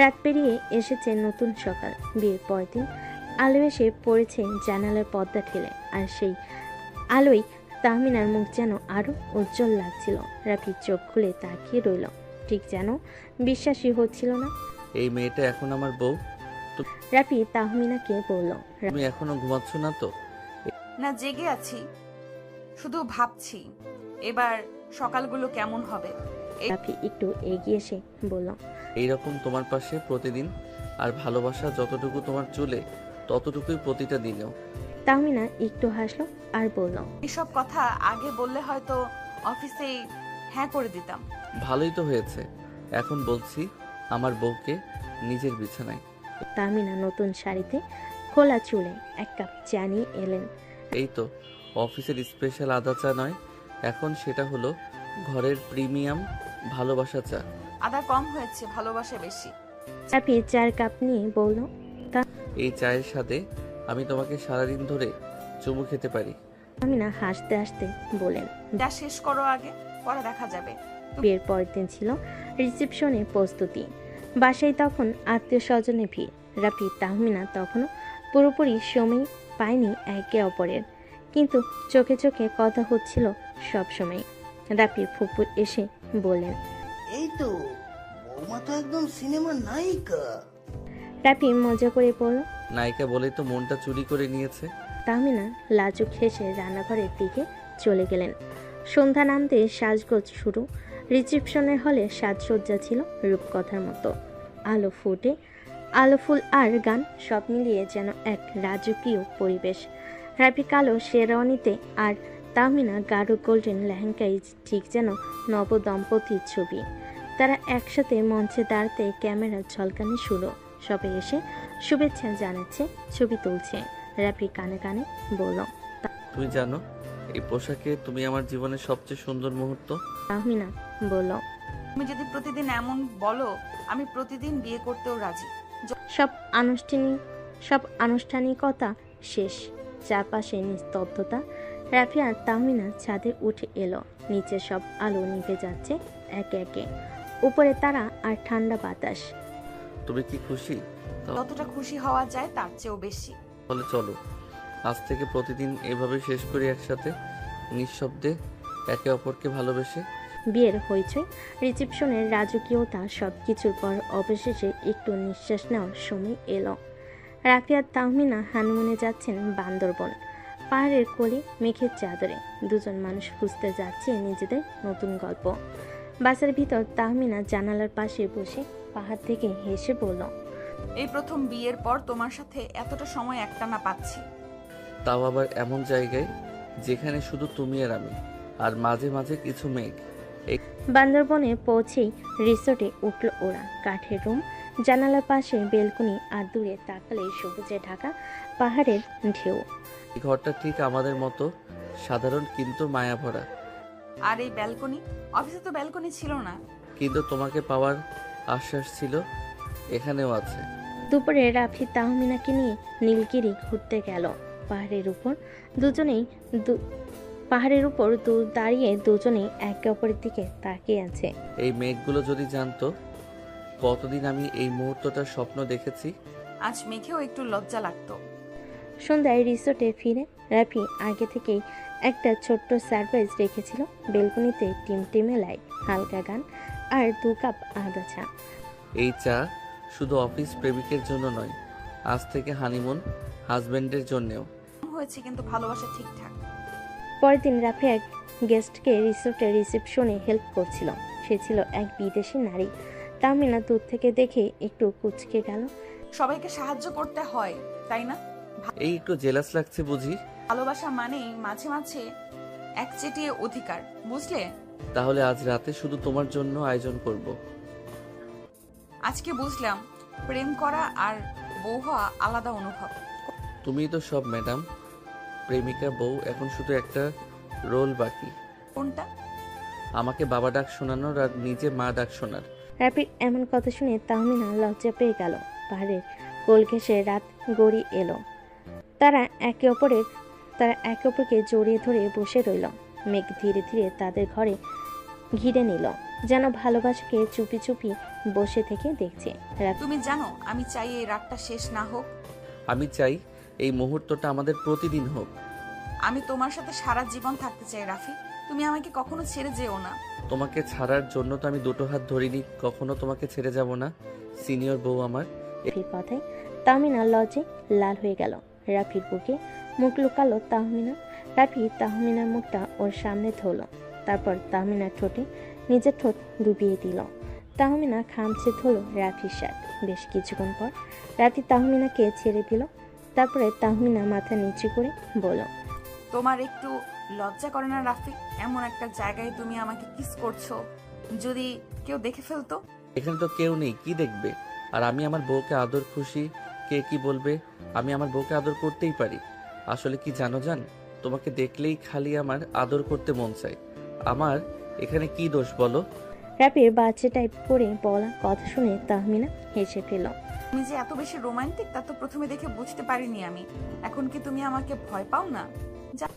রাত পেরিয়ে এসেছে নতুন সকাল। বিয়ের পরের দিন আলো এসে পড়েছে জানালার পর্দা ঠেলে, আর সেই আলোয় তাহমিনার মুখ যেন আরো উজ্জ্বল লাগছিল। রাফি চোখ খুলে তাকিয়ে রইল, ঠিক যেন বিশ্বাসই হচ্ছিল না। এই মেয়েটা এখন আমার বউ? রাফি তাহমিনাকে বলল, তুমি এখনো ঘুমাচ্ছ না তো? না, জেগে আছি, শুধু ভাবছি এবার সকালগুলো কেমন হবে। রাফি একটু এগিয়ে এসে বলল, এইরকম তোমার পাশে প্রতিদিন, আর ভালোবাসা যতটুকু তোমার চুলে ততটুকুই প্রতিটা দিনেও। তাহমিনা একটু হাসলো আর বলল, এসব কথা আগে বললে হয়তো অফিসেই হ্যাঁ করে দিতাম। ভালোই তো হয়েছে, এখন বলছি আমার বউকে নিজের বিছানায়। তাহমিনা নতুন শাড়িতে খোলা চুলে এক কাপ চা নিয়ে এলেন। এই তো অফিসের স্পেশাল আদা চা নয়, এখন সেটা হলো ঘরের প্রিমিয়াম ভালোবাসা চা। আদা কম হয়েছে, ভালোবাসা বেশি। রাফি চার কাপ নিয়ে বলল, এই চায়ের সাথে আমি তোমাকে সারাদিন ধরে চুমু খেতে পারি। তাহমিনা হাসতে হাসতে বলেন, যা শেষ করো আগে, পরে দেখা যাবে। বিয়ের পরের দিন ছিল রিসেপশনের প্রস্তুতি। বাসায় তখন আত্মীয় স্বজনের ভিড়। রাফি তাহমিনা তখনও পুরোপুরি সময় পায়নি একে অপরের, কিন্তু চোখে চোখে কথা হচ্ছিল সব সময়। রাফির ফুপু এসে বললেন, এই তো বৌমা তো একদম সিনেমার নায়িকা। রাফি মজা করে বলল, নায়িকা বলে তো মনটা চুরি করে নিয়েছে। তাহমিনা লাজুক হেসে রান্নাঘরের দিকে চলে গেলেন। সন্ধ্যা নামতে সাজগোজ শুরু। রিসেপশনের হলে সাজসজ্জা ছিল রূপকথার মতো। আলো ফুল আর গান সব মিলিয়ে যেন এক রাজকীয় পরিবেশ। রাফি কালো শেরওয়ানিতে আর তাহমিনা গাঢ় গোল্ডেন লেহেঙ্গায় ঠিক যেন নবদম্পতির ছবি। তারা একসাথে মঞ্চে দাঁড়াতে ক্যামেরা ঝলকানি শুরু। সবাই এসে শুভেচ্ছা জানাচ্ছে, ছবি তুলছে। রাফি কানে কানে বলল, তুমি জানো এই পোশাকে তুমি আমার জীবনের সবচেয়ে সুন্দর মুহূর্ত। তাহমিনা বলল, তুমি যদি প্রতিদিন এমন বলো, আমি প্রতিদিন বিয়ে করতেও রাজি। সব আনুষ্ঠানিকতা শেষ। চারপাশে নিস্তব্ধতা। রাফি আর তাহমিনা ছাদে উঠে এলো। নিচে সব আলো নিভে যাচ্ছে একে একে। উপরে তারা আর ঠান্ডা বাতাস। তুমি কি খুশি? যতটা খুশি হওয়া যায় তার চেয়েও বেশি। তাহলে চলো আজ থেকে প্রতিদিন এভাবে শেষ করি একসাথে, নিঃশব্দে, একে অপরকে ভালোবেসে। বিয়ের হইচই, রিসেপশনের রাজকীয়তা সবকিছুর পর অবশেষে একটু নিঃশ্বাস নেওয়ার সময় এলো। রাফি আর তাহমিনা হানিমুনে যাচ্ছেন বান্দরবন। পাহাড়ের কোলে মেঘের চাদরে দুজন মানুষ খুঁজতে যাচ্ছে নিজেদের নতুন গল্প। বাসের ভিতর তাহমিনা জানালার পাশে বসে পাহাড় থেকে হেসে বলল, এই প্রথম বিয়ের পর তোমার সাথে এতটা সময় একটানা পাচ্ছি। তাও আবার এমন জায়গায় যেখানে শুধু তুমি আর আমি, আর মাঝে মাঝে কিছু মেঘ। বান্দরবনে পৌঁছেই রিসোর্টে উঠল ওরা। কাঠের রুম, জানালার পাশে বেলকনি, আর দূরে তাকালে সবুজে ঢাকা পাহাড়ের ঢেউ। এই ঘরটা ঠিক আমাদের মতো সাধারণ কিন্তু মায়া ভরা। আর এই ব্যালকনি, অফিসে তো ব্যালকনি ছিল না। কিন্তু তোমাকে পাওয়ার আশ্বাস ছিল, এখানেও আছে। দুপুরে রাফি তাহমিনাকে নিয়ে নীলগিরি ঘুরতে গেল। পাহাড়ের উপর দাঁড়িয়ে দুজনেই একে অপরের দিকে তাকিয়ে আছে। এই মেঘগুলো যদি জানতো কতদিন আমি এই মুহূর্তটার স্বপ্ন দেখেছি। আজ মেঘেও একটু লজ্জা লাগতো। সন্ধ্যায় রিসোর্টে ফিরে রাফি আগে থেকেই একটা ছোট্ট সারপ্রাইজ রেখেছিল। বেলকনিতে টিমটিমে লাইট, হালকা গান আর 2 কাপ আদা চা। এই চা শুধু অফিস প্রেমিকের জন্য নয়, আজ থেকে হানিমুন হাজবেন্ডের জন্যেও। হয়েছে কিন্তু ভালোবাসা ঠিকঠাক। পরের দিন রাফি এক গেস্টকে রিসোর্টের রিসেপশনে হেল্প করছিল। সে ছিল এক বিদেশি নারী। তাহমিনা দূর থেকে দেখে একটু কুঁচকে গেল। সবাইকে সাহায্য করতে হয়, তাই না? এই একটু জেলাস লাগছে বুঝি? ভালোবাসা মানেই মাঝে মাঝে একচেটিয়া অধিকার, বুঝলে? তাহলে আজ রাতে শুধু তোমার জন্য আয়োজন করব। আজকে বুঝলাম প্রেম করা আর বউ হওয়া আলাদা অনুভব। তুমিই তো সব ম্যাডাম। প্রেমিকা বউ, এখন শুধু একটা রোল বাকি। কোনটা? আমাকে বাবা ডাক শোনানোর আর নিজে মা ডাক শোনার। রাফির এমন কথা শুনে তাহমিনা লজ্জা পেয়ে গেল। পাহাড়ের কোল ঘেঁষে রাত গড়িয়ে এলো। তারা একে অপরকে জড়িয়ে ধরে বসে রইল। মেঘ ধীরে ধীরে তাদের ঘরে ঘিরে নিল, যেন ভালোবাসাকে চুপি চুপি বসে থেকে দেখছে। তুমি জানো আমি চাই এই রাতটা শেষ না হোক। আমি চাই এই মুহূর্তটা আমাদের প্রতিদিন হোক। আমি তোমার সাথে সারা জীবন থাকতে চাই রাফি। তুমি আমাকে কখনো ছেড়ে যেও না। তোমাকে ছাড়ার জন্য তো আমি 2 হাত ধরিনি, কখনো তোমাকে ছেড়ে যাব না সিনিয়র বউ আমার। রাফির কথায় তাহমিনা লজ্জে লাল হয়ে গেল। রাফির বুকে মুখ লুকালো তাহমিনা। রাফি তাহমিনার মুখটা ওর সামনে ধরল, তারপর তাহমিনার ঠোঁটে নিজের ঠোঁট ডুবিয়ে দিল। তাহমিনা খামচে ধরল রাফির শার্ট। বেশ কিছুক্ষণ পর রাফি তাহমিনাকে ছেড়ে দিল। তারপরে তাহমিনা মাথা নিচু করে বলল, তোমার একটু লজ্জা করে না রাফি? এমন একটা জায়গায় তুমি আমাকে কিস করছো, যদি কেউ দেখে ফেলতো? এখানে তো কেউ নেই, কি দেখবে? আর আমি আমার বউকে আদর খুশি, কে কি বলবে? আমি আমার বউকে আদর করতেই পারি। আসলে কি জানো জান, তোমাকে দেখলেই খালি আমার আদর করতে মন চায়। আমার এখানে কি দোষ বলো? রাফির বাচ্চা টাইপ করে বলা কথা শুনে তাহমিনা হেসে ফেল। তুমি যে এত বেশি রোমান্টিক তা তো প্রথমে দেখে বুঝতে পারিনি আমি। এখন কি তুমি আমাকে ভয় পাও না?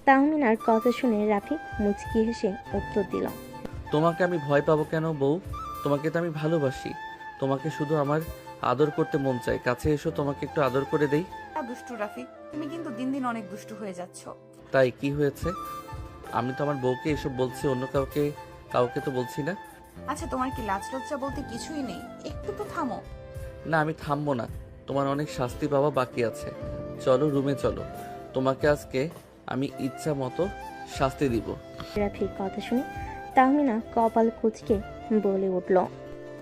তাহমিনার কথা শুনে রাফি মুচকি হেসে উত্তর দিল, তোমাকে আমি ভয় পাবো কেন বউ? তোমাকে তো আমি ভালোবাসি। তোমাকে শুধু আমার আদর করতে মন চায়। কাছে এসো, তোমাকে একটু আদর করে দেই। দুষ্টু রাফি, তুমি কিন্তু দিন দিন অনেক দুষ্টু হয়ে যাচ্ছ। তাই কি হয়েছে? আমি তো আমার বউকে এসব বলছি, অন্য কাউকে তো বলছি না। আচ্ছা, তোমার কি লাজ লজ্জা বলতে কিছুই নেই? একটু তো থামো। না, আমি থামবো না। তোমার অনেক শাস্তি পাওয়া বাকি আছে। চলো রুমে চলো, তোমাকে আজকে আমি ইচ্ছা মতো শাস্তি দিব। রাফির কথা শুনে তাহমিনা কপাল কুঁচকে বলে উঠল,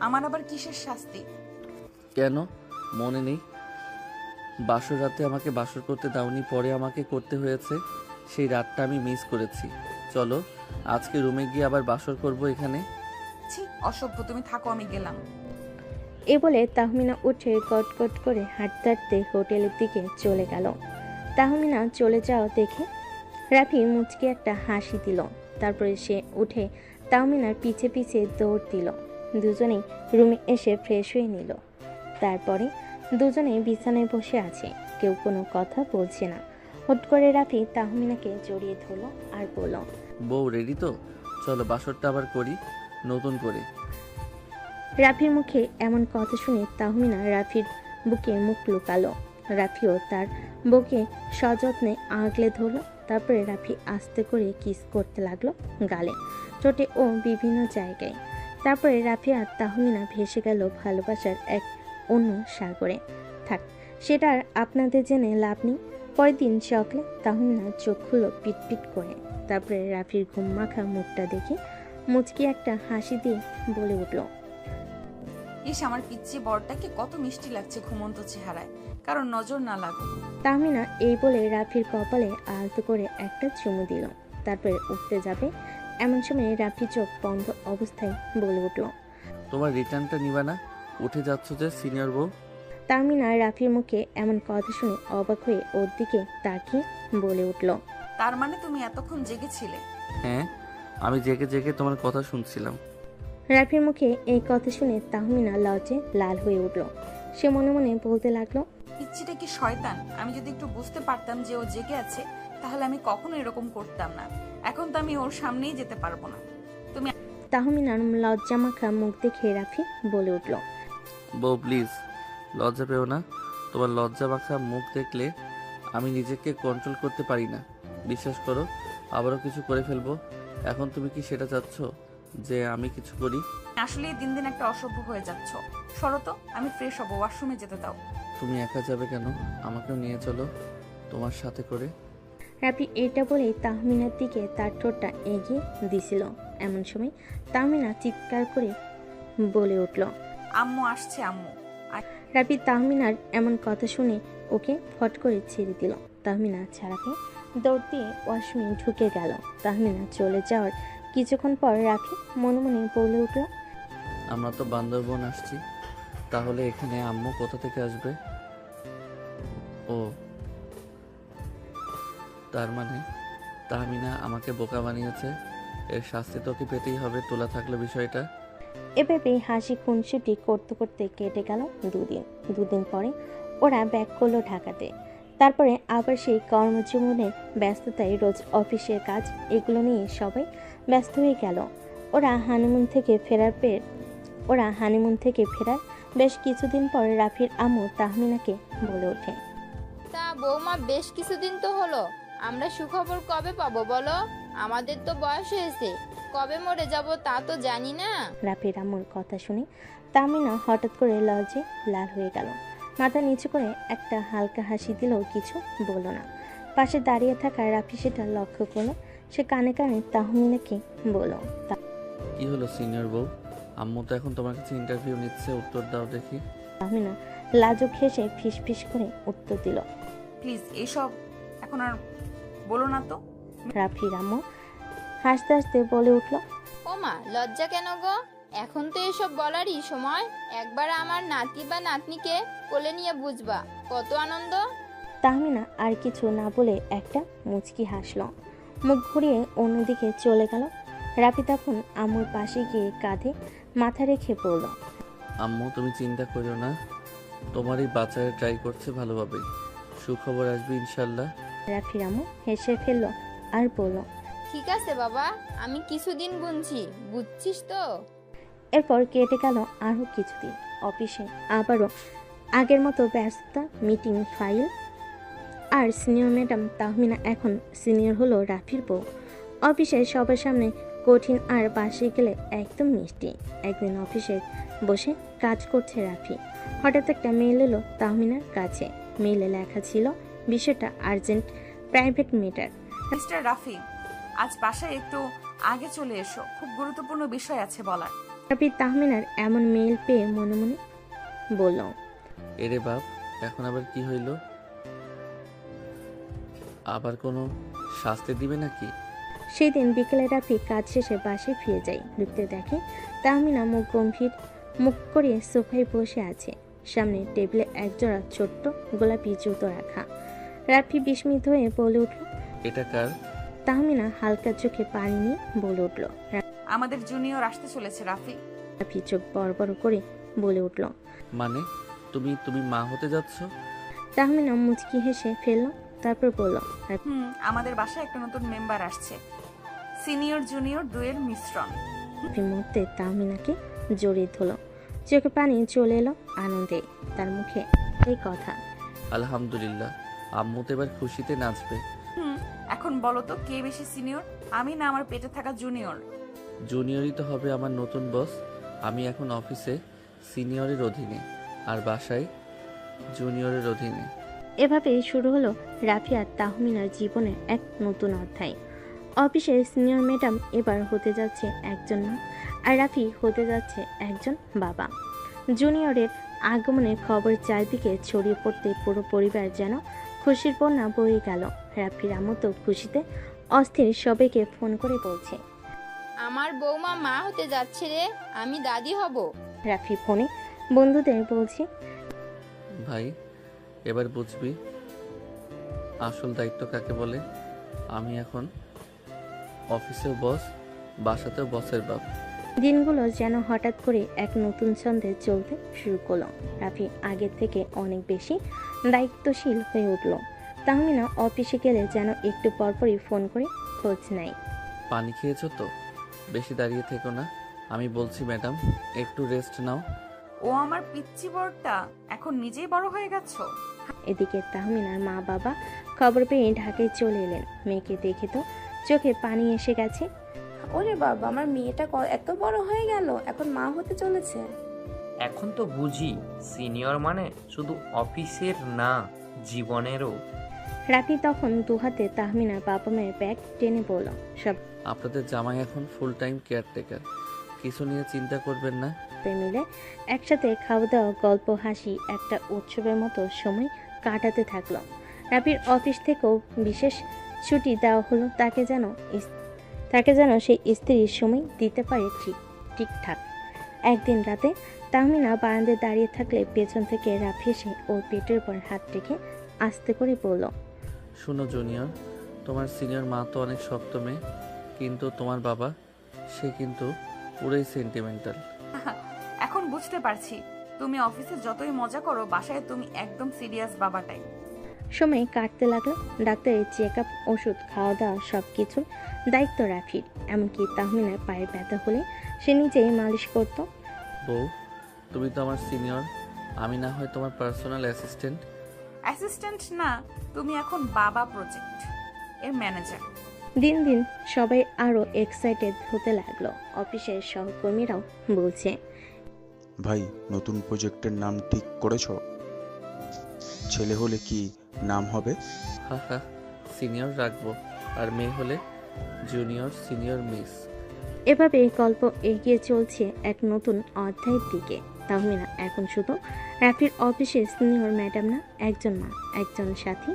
আমার আবার কিসের শাস্তি? কেন মনে নেই? বাসর রাতে আমাকে বাসর করতে দাওনি, পরে আমাকে করতে হয়েছে। সেই রাতটা আমি মিস করেছি। চলো আজকে রুমে গিয়ে আবার বাসর করব এখানে। ছি, অসভ্য, তুমি থাকো, আমি গেলাম। এ বলে তাহমিনা উঠে কটকট করে হাঁটতে হাঁটতে হোটেলের দিকে চলে গেল। তাহমিনা চলে যাওয়া দেখে রাফি মুচকি একটা হাসি দিল। তারপরে সে উঠে তাহমিনার পিছে পিছে দৌড় দিল। দুজনেই রুমে এসে ফ্রেশ হয়ে নিল। তারপরে দুজনেই বিছানায় বসে আছে, কেউ কোনো কথা বলছে না। হুট করে রাফি তাহমিনাকে জড়িয়ে ধরলো আর বলল, বউ রেডি তো? চলো বাসরটা আবার করি নতুন করে। রাফির মুখে এমন কথা শুনে তাহমিনা রাফির বুকে মুখ লুকালো। রাফিও তার বুকে সযত্নে আগলে ধরলো। তারপরে রাফি আস্তে করে কিস করতে লাগলো গালে, ঠোঁটে ও বিভিন্ন জায়গায়। তারপরে রাফি আর তাহমিনা ভেসে গেল ভালোবাসার এক অন্য সাগরে। থাক, সেটা আর আপনাদের জেনে লাভ নেই। পরের দিন সকালে তাহমিনা চোখ খুলল পিটপিট করে। তারপরে রাফির ঘুম মাখা মুখটা দেখে মুচকি একটা হাসি দিয়ে বলে উঠল, ইস, আমার পিচ্ছি বরটাকে কত মিষ্টি লাগছে ঘুমন্ত চেহারায়, কারণ নজর না লাগুক। তাহমিনা এই বলে রাফির কপালে আলতো করে একটা চুমু দিল। তারপরে উঠতে যাবে এমন সময় রাফি চোখ বন্ধ অবস্থায় বলে উঠল, তোমার রিটার্নটা নিবা না? উঠে যাচ্ছ যে সিনিয়র বউ। তাহমিনা রাফির মুখে এমন কথা শুনে অবাক হয়ে ওর দিকে তাকিয়ে বলে উঠল, তার মানে তুমি এতক্ষণ জেগেছিলে? হ্যাঁ, আমি জেগে জেগে তোমার কথা শুনছিলাম। রাফির মুখে এই কথা শুনে তাহমিনা লজ্জে লাল হয়ে উঠল। সে মনে মনে বলতে লাগলো, পিচ্ছিটা কি শয়তান! আমি যদি একটু বুঝতে পারতাম যে ও জেগে আছে, তাহলে আমি কখনো এরকম করতাম না। এখন তো আমি ওর সামনেই যেতে পারবো না। তুমি তাহমিনার লজ্জা মাখা মুখ দেখে রাফি বলে উঠল, বউ প্লিজ লজ্জা পেও না। তোমার লজ্জা মাখা মুখ দেখলে আমি নিজেকে কন্ট্রোল করতে পারি না। বিশ্বাস করো, আবারও কিছু করে ফেলবো। এখন তুমি কি সেটা চাচ্ছ যে আমি কিছু করি? আসলে দিন দিন একটা অসভ্য হয়ে যাচ্ছ। সরো তো, আমি ফ্রেশ হবো, ওয়াশরুমে যেতে দাও। তুমি একা যাবে কেন? আমাকেও নিয়ে চলো তোমার সাথে করে। রাফি এটা বলেই তাহমিনার দিকে তার ঠোঁটটা এগিয়ে দিছিল। এমন সময় তাহমিনা চিৎকার করে বলে উঠল, আম্মু আসছে, আম্মু। রাফি তাহমিনার এমন কথা শুনে ওকে ফট করে ছেড়ে দিল। তাহমিনা ছাড়া পেয়ে দৌড় দিয়ে ওয়াশরুমে ঢুকে গেল। তাহমিনা চলে যাওয়ার কিছুক্ষণ পর রাফি মনে মনে বলে উঠল, আমরা তো বান্দরবন আসছি, তাহলে এখানে আম্মু কোথা থেকে আসবে? ও, তার মানে তাহমিনা আমাকে বোকা বানিয়েছে। এর শাস্তি তো কি পেতেই হবে, তোলা থাকলো বিষয়টা। এভাবে হাসি খুনসুটি করতে করতে কেটে গেল দুদিন পরে ওরা ব্যাক করলো ঢাকাতে। তারপরে আবার সেই কর্মজীবনের ব্যস্ততায় রোজ অফিসের কাজ এগুলো নিয়ে সবাই ব্যস্ত হয়ে গেল। ওরা হানিমুন থেকে ফেরার বেশ কিছুদিন পর রাফির আম্মু তাহমিনাকে বলে ওঠে, তা বৌমা, বেশ কিছুদিন তো হলো, আমরা সুখবর কবে পাবো বলো? আমাদের তো বয়স হয়েছে, কবে মরে যাব তা তো জানি না। রাফির আম্মুর কথা শুনে তাহমিনা হঠাৎ করে লজ্জে লাল হয়ে গেল। মাথা নিচু করে একটা হালকা হাসি দিলেও কিছু বলল না। পাশে দাঁড়িয়ে থাকা রাফি সেটা লক্ষ্য করলো। সে কানে কানে তাহমিনাকে বলল, কি হলো সিনিয়র বউ? আম্মু তো এখন তোমার কাছে ইন্টারভিউ নিচ্ছে, উত্তর দাও দেখি। তাহমিনা লাজুক হেসে ফিস ফিস করে উত্তর দিল, প্লিজ এসব এখন আর বলো না তো। রাফির আম্মু হাসতে হাসতে বলে উঠল, ওমা, লজ্জা কেন গো? এখন তো এসব বলারই সময়। একবার আমার নাতি বা নাতনিকে কোলে নিয়ে বুঝবা কত আনন্দ। তাহমিনা আর কিছু না বলে একটা মুচকি হাসলো, মুখ ঘুরিয়ে অন্যদিকে চলে গেল। রাফি তখন আম্মুর পাশে গিয়ে কাঁধে মাথা রেখে বলল, আম্মু তুমি চিন্তা করো না, তোমারই বাচ্চারা ট্রাই করছে ভালোভাবে, সুখবর আসবে ইনশাল্লাহ। রাফির আম্মু হেসে ফেললো আর বলল, ঠিক আছে বাবা, আমি কিছুদিন গুনছি, বুঝছিস তো? এরপর কেটে গেল আরও কিছুদিন। অফিসে আবারও আগের মতো ব্যস্ততা, মিটিং, ফাইল। আর সিনিয়র ম্যাডাম তাহমিনা এখন সিনিয়র হলো রাফির বউ। অফিসে সবার সামনে কঠিন আর বাসে গেলে একদম মিষ্টি। একদিন অফিসে বসে কাজ করছে রাফি, হঠাৎ একটা মেইল এলো তাহমিনার কাছে। মেইলে লেখা ছিল বিষয়টা urgent, private matter. Mister Rafi, আজ বাসায় একটু আগে চলে এসো, খুব গুরুত্বপূর্ণ বিষয় আছে বলার। রাফি তাহমিনার এমন মেইল পেয়ে মনে মনে বলল, এরে বাপ, এখন আবার কি হইল? আবার কোনো শাস্তি দিবে নাকি? সেই দিন বিকেলে রাফি কাজ শেষে বাসায় ফিরে যায়। ঢুকতে দেখে তাহমিনা মুখ গম্ভীর মুখ করে সোফায় বসে আছে। সামনে টেবিলে একজোড়া ছোট্ট গোলাপি জুতো রাখা। রাফি বিস্মিত হয়ে বলে উঠল। এটা কার? তাহমিনা হালকা চোখে পানি নিয়ে বলে উঠল। আমাদের জুনিয়র আসতে চলেছে রাফি। রাফি চোখ বড় বড় করে বলে উঠল। মানে তুমি মা হতে যাচ্ছ? তাহমিনা মুচকি হেসে ফেলল, তারপর বলল, আমাদের বাসায় একটা নতুন মেম্বার আসছে, সিনিয়র জুনিয়র দুয়ের মিশ্রণ। রাফি মুহূর্তে তাহমিনাকে জড়িয়ে ধরল। চোখে পানি চলে এলো আনন্দে। তার মুখে এই কথা। আলহামদুলিল্লাহ, আম্মু তো এবার খুশিতে নাচবে। এখন বলো তো কে বেশি সিনিয়র, আমি না আমার পেটে থাকা জুনিয়র? জুনিয়রই তো হবে আমার নতুন বস। আমি এখন অফিসে সিনিয়রের অধীনে আর বাসায় জুনিয়রের অধীনে। এভাবেই শুরু হলো রাফি আর তাহমিনার জীবনের এক নতুন অধ্যায়। অফিসের সিনিয়র ম্যাডাম এবার হতে যাচ্ছে একজন মা, আর রাফি হতে যাচ্ছে একজন বাবা। জুনিয়রের আগমনের খবর চারদিকে ছড়িয়ে পড়তে পুরো পরিবার যেন খুশির বন্যা বয়ে গেল। রাফির আম্মু তো খুশিতে অস্থির, সবাইকে ফোন করে বলছে, আমার বৌমা মা হতে যাচ্ছে রে, আমি দাদি হব। রাফি ফোনে বন্ধুদের বলছে, ভাই এবার বুঝবি আসল দায়িত্ব কাকে বলে। আমি এখন অফিসেও বস, বাসাতেও বসের বাপ। দিনগুলো যেন হঠাৎ করে এক নতুন ছন্দে চলতে শুরু করলো। রাফি আগের থেকে অনেক বেশি দায়িত্বশীল হয়ে উঠল। তাহমিনা অফিসে গেলে যেন একটু পরপরই ফোন করে খোঁজ নেয়। পানি খেয়েছো তো? বেশি দাঁড়িয়ে থেকো না। আমি বলছি ম্যাডাম, একটু রেস্ট নাও। ও আমার পিচ্চি বড়টা, এখন নিজেই বড় হয়ে গেছো। এদিকে তাহমিনার মা বাবা খবর পেয়ে ঢাকায় চলে এলেন। মেয়েকে দেখে তো চোখে পানি এসে গেছে। ওরে বাবা, আমার মেয়েটা এত বড় হয়ে গেল, এখন মা হতে চলেছে। এখন তো বুঝি সিনিয়র মানে শুধু অফিসের না, জীবনেরও। রাফি তখন দুহাতে তাহমিনার বাবা মায়ের ব্যাগ টেনে বলল, সব আপনাদের জামাই এখন ফুল টাইম কেয়ারটেকার, কিছু নিয়ে চিন্তা করবেন না। মিলে একসাথে খাওয়া দাওয়া, গল্প, হাসি একটা উৎসবের মতো সময় কাটাতে থাকলো। রাফির অফিস থেকেও বিশেষ ছুটি দেওয়া হলো তাকে, যেন সেই স্ত্রীর সময় দিতে পারে ঠিকঠাক। একদিন রাতে তাহমিনা বারান্দায় দাঁড়িয়ে থাকলে পেছন থেকে রাফি এসে ওর পেটের উপর হাত রেখে আস্তে করে বলল, শুনো জুনিয়র, তোমার সিনিয়র মা তো অনেক শক্ত মেয়ে, কিন্তু তোমার বাবা সে কিন্তু পুরোই সেন্টিমেন্টাল। এখন বুঝতে পারছি, তুমি অফিসে যতই মজা করো, বাসায় তুমি একদম সিরিয়াস বাবাটাই। সময় কাটতে লাগলো। ডাক্তারের চেক আপ, ওষুধ, খাওয়া দাওয়া সব কিছুর দায়িত্ব রাফির। এমনকি তাহমিনার পায়ের ব্যথা হলে সে নিজেই মালিশ করত। বউ, তুমি তো আমার সিনিয়র, আমি না হয় তোমার পার্সোনাল অ্যাসিস্ট্যান্ট। অ্যাসিস্ট্যান্ট না, তুমি এখন বাবা প্রজেক্ট এর ম্যানেজার। দিন দিন সবাই আরো এক্সাইটেড হতে লাগলো। অফিসের সহকর্মীরাও বলছে, ভাই নতুন প্রজেক্টের নাম ঠিক করেছ? ছেলে হলে কি নাম হবে? হা হা, সিনিয়র রাখবো, আর মেয়ে হলে জুনিয়র সিনিয়র মিস। এভাবে গল্প এগিয়ে চলছে এক নতুন অধ্যায়ের দিকে। তাহমিনা এখন শুধু রাফির অফিসের সিনিয়র ম্যাডাম না, একজন মা, একজন সাথী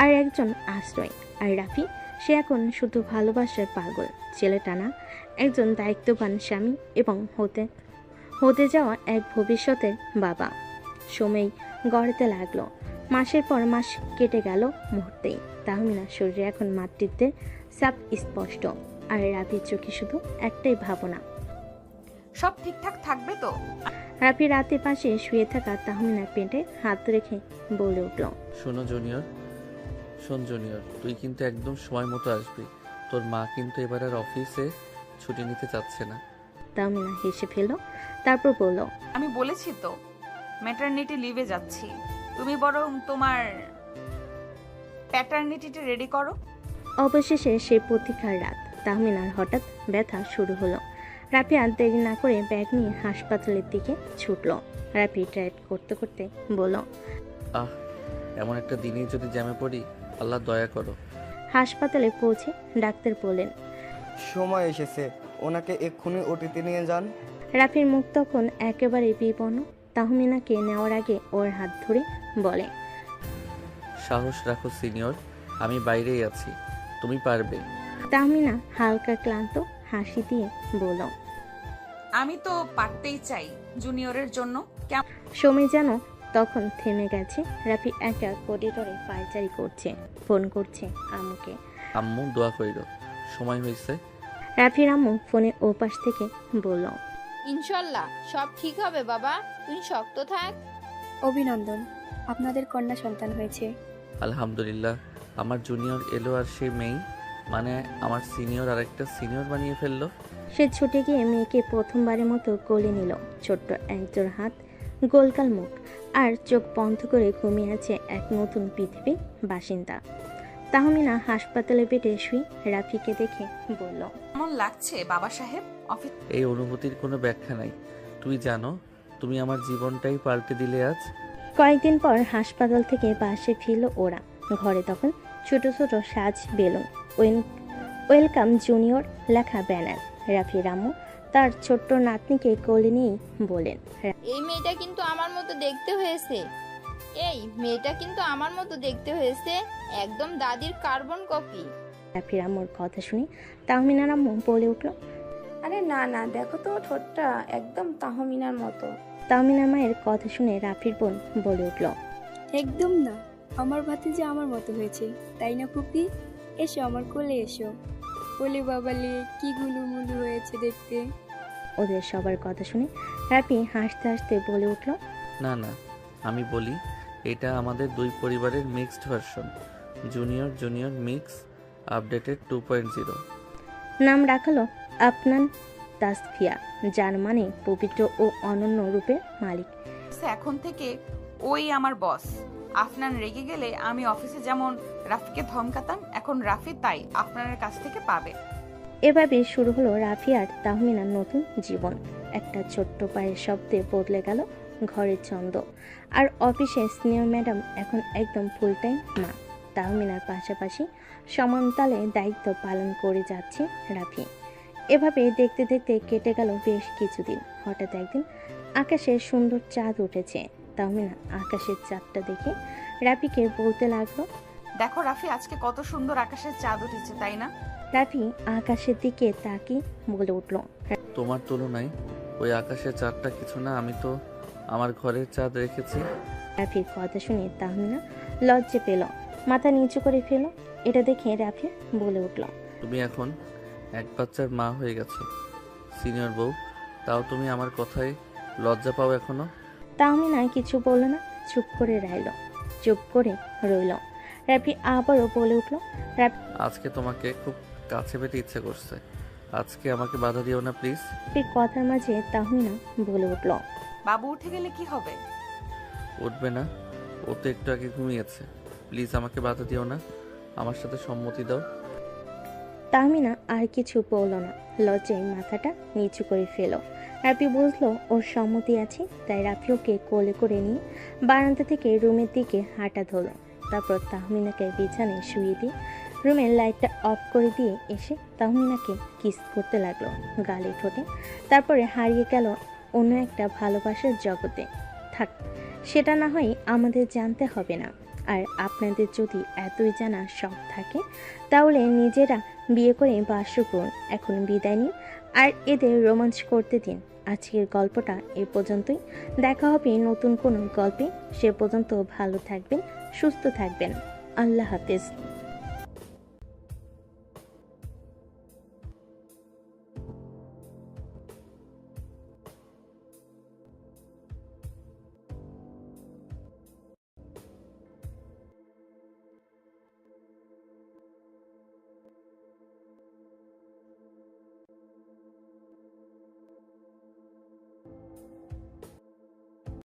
আর একজন আশ্রয়। আর রাফি, সে এখন শুধু ভালোবাসার পাগল। ছেলেটা না, একজন দায়িত্ববান স্বামী এবং হতে যাওয়া এক ভবিষ্যতের বাবা। সময় গড়াতে লাগলো। মাসের পর মাস কেটে গেল মুহূর্তেই। তাহমিনার শরীরে এখন মাতৃত্বের ছাপ স্পষ্ট, আর রাফির চোখে শুধু একটাই ভাবনা, সব ঠিকঠাক থাকবে তো? রাফি রাতে পাশে শুয়ে থাকা তাহমিনার পেটে হাত রেখে বলে উঠল, শোন জুনিয়র, তুই কিন্তু একদম সময় মতো আসবি। তোর মা কিন্তু এবার আর অফিসে ছুটি নিতে চাচ্ছে না। তাহমিনা হেসে ফেলল, তারপর বলল, আমি বলেছি তো ম্যাটারনিটি লিভে যাচ্ছি, তুমি বরং তোমার প্যাটারনিটিটা রেডি করো। অবশেষে সে প্রতীক্ষার রাত। তাহমিনার হঠাৎ ব্যথা শুরু হলো। রাফি আর দেরি না করে ব্যাগ নিয়ে হাসপাতালের দিকে ছুটল। রাফি ড্রাইভ করতে করতে বলল, আহ, এমন একটা দিনেই যদি জ্যামে পড়ি, আল্লাহ দয়া করো। হাসপাতালে পৌঁছে ডাক্তার বললেন, সময় এসেছে, ওনাকে এক্ষুনি ওটিতে নিয়ে যান। রাফির মুখ তখন একেবারে বিবর্ণ। তাহমিনাকে নেওয়ার আগে ওর হাত ধরে বলে, সাহস রাখো সিনিয়র, আমি বাইরেই আছি, তুমি পারবে। তাহমিনা হালকা ক্লান্ত হাসি দিয়ে বলল, আমি তো পারতেই চাই জুনিয়রের জন্য। সময় যেন তখন থেমে গেছে। রাফি একা করিডোরে পায়চারি করছে, ফোন করছে আম্মুকে। আম্মু দোয়া কইরো, সময় হয়েছে। রাফির আম্মু ফোনের ওপাশ থেকে বলল, ইনশাল্লাহ সব ঠিক হবে বাবা, তুই শক্ত থাক। অভিনন্দন, আপনাদের কন্যা সন্তান হয়েছে। আলহামদুলিল্লাহ। আমার জুনিয়র এলো আর সে মেয়ে, মানে আমার সিনিয়র আরেকটা সিনিয়র বানিয়ে ফেললো। সে ছুটে গিয়ে মেয়েকে প্রথমবারের মতো কোলে নিল। ছোট্ট একজোড় হাত, গোলগাল মুখ, আর চোখ বন্ধ করে ঘুমিয়ে আছে এক নতুন পৃথিবীর বাসিন্দা। তাহমিনা হাসপাতালে বেডে শুয়ে রাফিকে দেখে বলল, কেমন লাগছে বাবা সাহেব? অফিস এই অনুভূতির কোনো ব্যাখ্যা নাই। তুই জানো, তুমি আমার জীবনটাই পাল্টে দিলে আজ। কয়েকদিন পর হাসপাতাল থেকে বাসে ফিরল ওরা। ঘরে তখন ছোট ছোট সাজ বেলুন, ওয়েলকাম জুনিয়র লেখা ব্যানার। রাফি রামু তার ছোট্ট নাতনিকে কোলে নিয়েই বলেন, এই মেয়েটা কিন্তু আমার মতো দেখতে হয়েছে, এই মেয়েটা কিন্তু আমার মতো দেখতে হয়েছে, একদম দাদির কার্বন কপি। রাফি রামুর কথা শুনে তাহমিনার আম্মু বলে উঠল, আরে না না, দেখো তো ঠোঁটটা একদম তাহমিনার মতো। তাহমিনার মায়ের কথা শুনে রাফির বোন বলে উঠল, একদম না, আমার ভাতিজা আমার মতো হয়েছে, তাই না ফুপি? এসো আমার কোলে এসো। কোলে বাবালে কি গুলুমুলু হয়েছে দেখতে। ওদের সবার কথা শুনে রাফি হাসতে হাসতে বলে উঠল, না না, আমি বলি এটা আমাদের দুই পরিবারের mixed version, junior junior mix updated 2.0। নাম রাখালো আপনান তাসফিয়া, যার মানে পবিত্র ও অনন্য রূপের মালিক। এখন থেকে ওই আমার বস। আফনান রেগে গেলে আমি অফিসে যেমন রাফিকে ধমকাতাম, এখন রাফি তাই আপনার কাছ থেকে পাবে। এভাবে শুরু হলো রাফি আর তাহমিনার নতুন জীবন। একটা ছোট্ট পায়ের শব্দে বদলে গেল ঘরের ছন্দ। আর অফিসে সিনিয়র ম্যাডাম এখন একদম ফুল টাইম মা। তাহমিনার পাশাপাশি সমান তালে দায়িত্ব পালন করে যাচ্ছে রাফি। এভাবে দেখতে দেখতে কেটে গেল বেশ কিছুদিন। হঠাৎ একদিন আকাশে সুন্দর চাঁদ উঠেছে। তাহমিনা আকাশের চাঁদটা দেখে রাফিকে বলতে লাগলো, দেখো রাফি, আজকে কত সুন্দর আকাশের চাঁদ উঠেছে, তাই না? রাফি আকাশের দিকে তাকিয়ে বলে উঠল, তোমার তুলনায় ওই আকাশের চাঁদটা কিছু না, আমি তো আমার ঘরের চাঁদ রেখেছি। রাফির কথা শুনে তাহমিনা লজ্জা পেল, মাথা নিচু করে ফেল। এটা দেখে রাফি বলে উঠল, তুমি এখন এক বাচ্চার মা হয়ে গেছো সিনিয়র বউ, তাও তুমি আমার কথায় লজ্জা পাও এখনো? তাহমিনা কিছু বলল না, চুপ করে রইল। রাফি আবারও বলে উঠল, আজকে তোমাকে খুব কাছে পেতে ইচ্ছে করছে, আজকে আমাকে বাধা দিও না প্লিজ। রাফির কথার মাঝে তাহমিনা বলে উঠল, বাবু উঠে গেলে কি হবে? উঠবে না, ও তো একটু আগে ঘুমিয়েছে, প্লিজ আমাকে বাধা দিও না, আমার সাথে সম্মতি দাও। তাহমিনা আর কিছু বলল না, লজ্জায় মাথাটা নিচু করে ফেল। রাফি বুঝলো ওর সম্মতি আছে, তাই রাফি ওকে কোলে করে নিয়ে বারান্দা থেকে রুমের দিকে হাঁটা ধরল। তারপর তাহমিনাকে বিছানায় শুয়ে দিয়ে রুমের লাইটটা অফ করে দিয়ে এসে তাহমিনাকে কিস করতে লাগলো গালে ঠোঁটে। তারপরে হারিয়ে গেল অন্য একটা ভালোবাসার জগতে। থাক, সেটা না হয় আমাদের জানতে হবে না। আর আপনাদের যদি এতই জানা শখ থাকে তাহলে নিজেরা বিয়ে করে বাসর করুন। এখন বিদায় নিন আর এদের রোমাঞ্চ করতে দিন। আজকের গল্পটা এ পর্যন্তই। দেখা হবে নতুন কোনো গল্পে। সে পর্যন্ত ভালো থাকবেন, সুস্থ থাকবেন। আল্লাহ হাফেজ।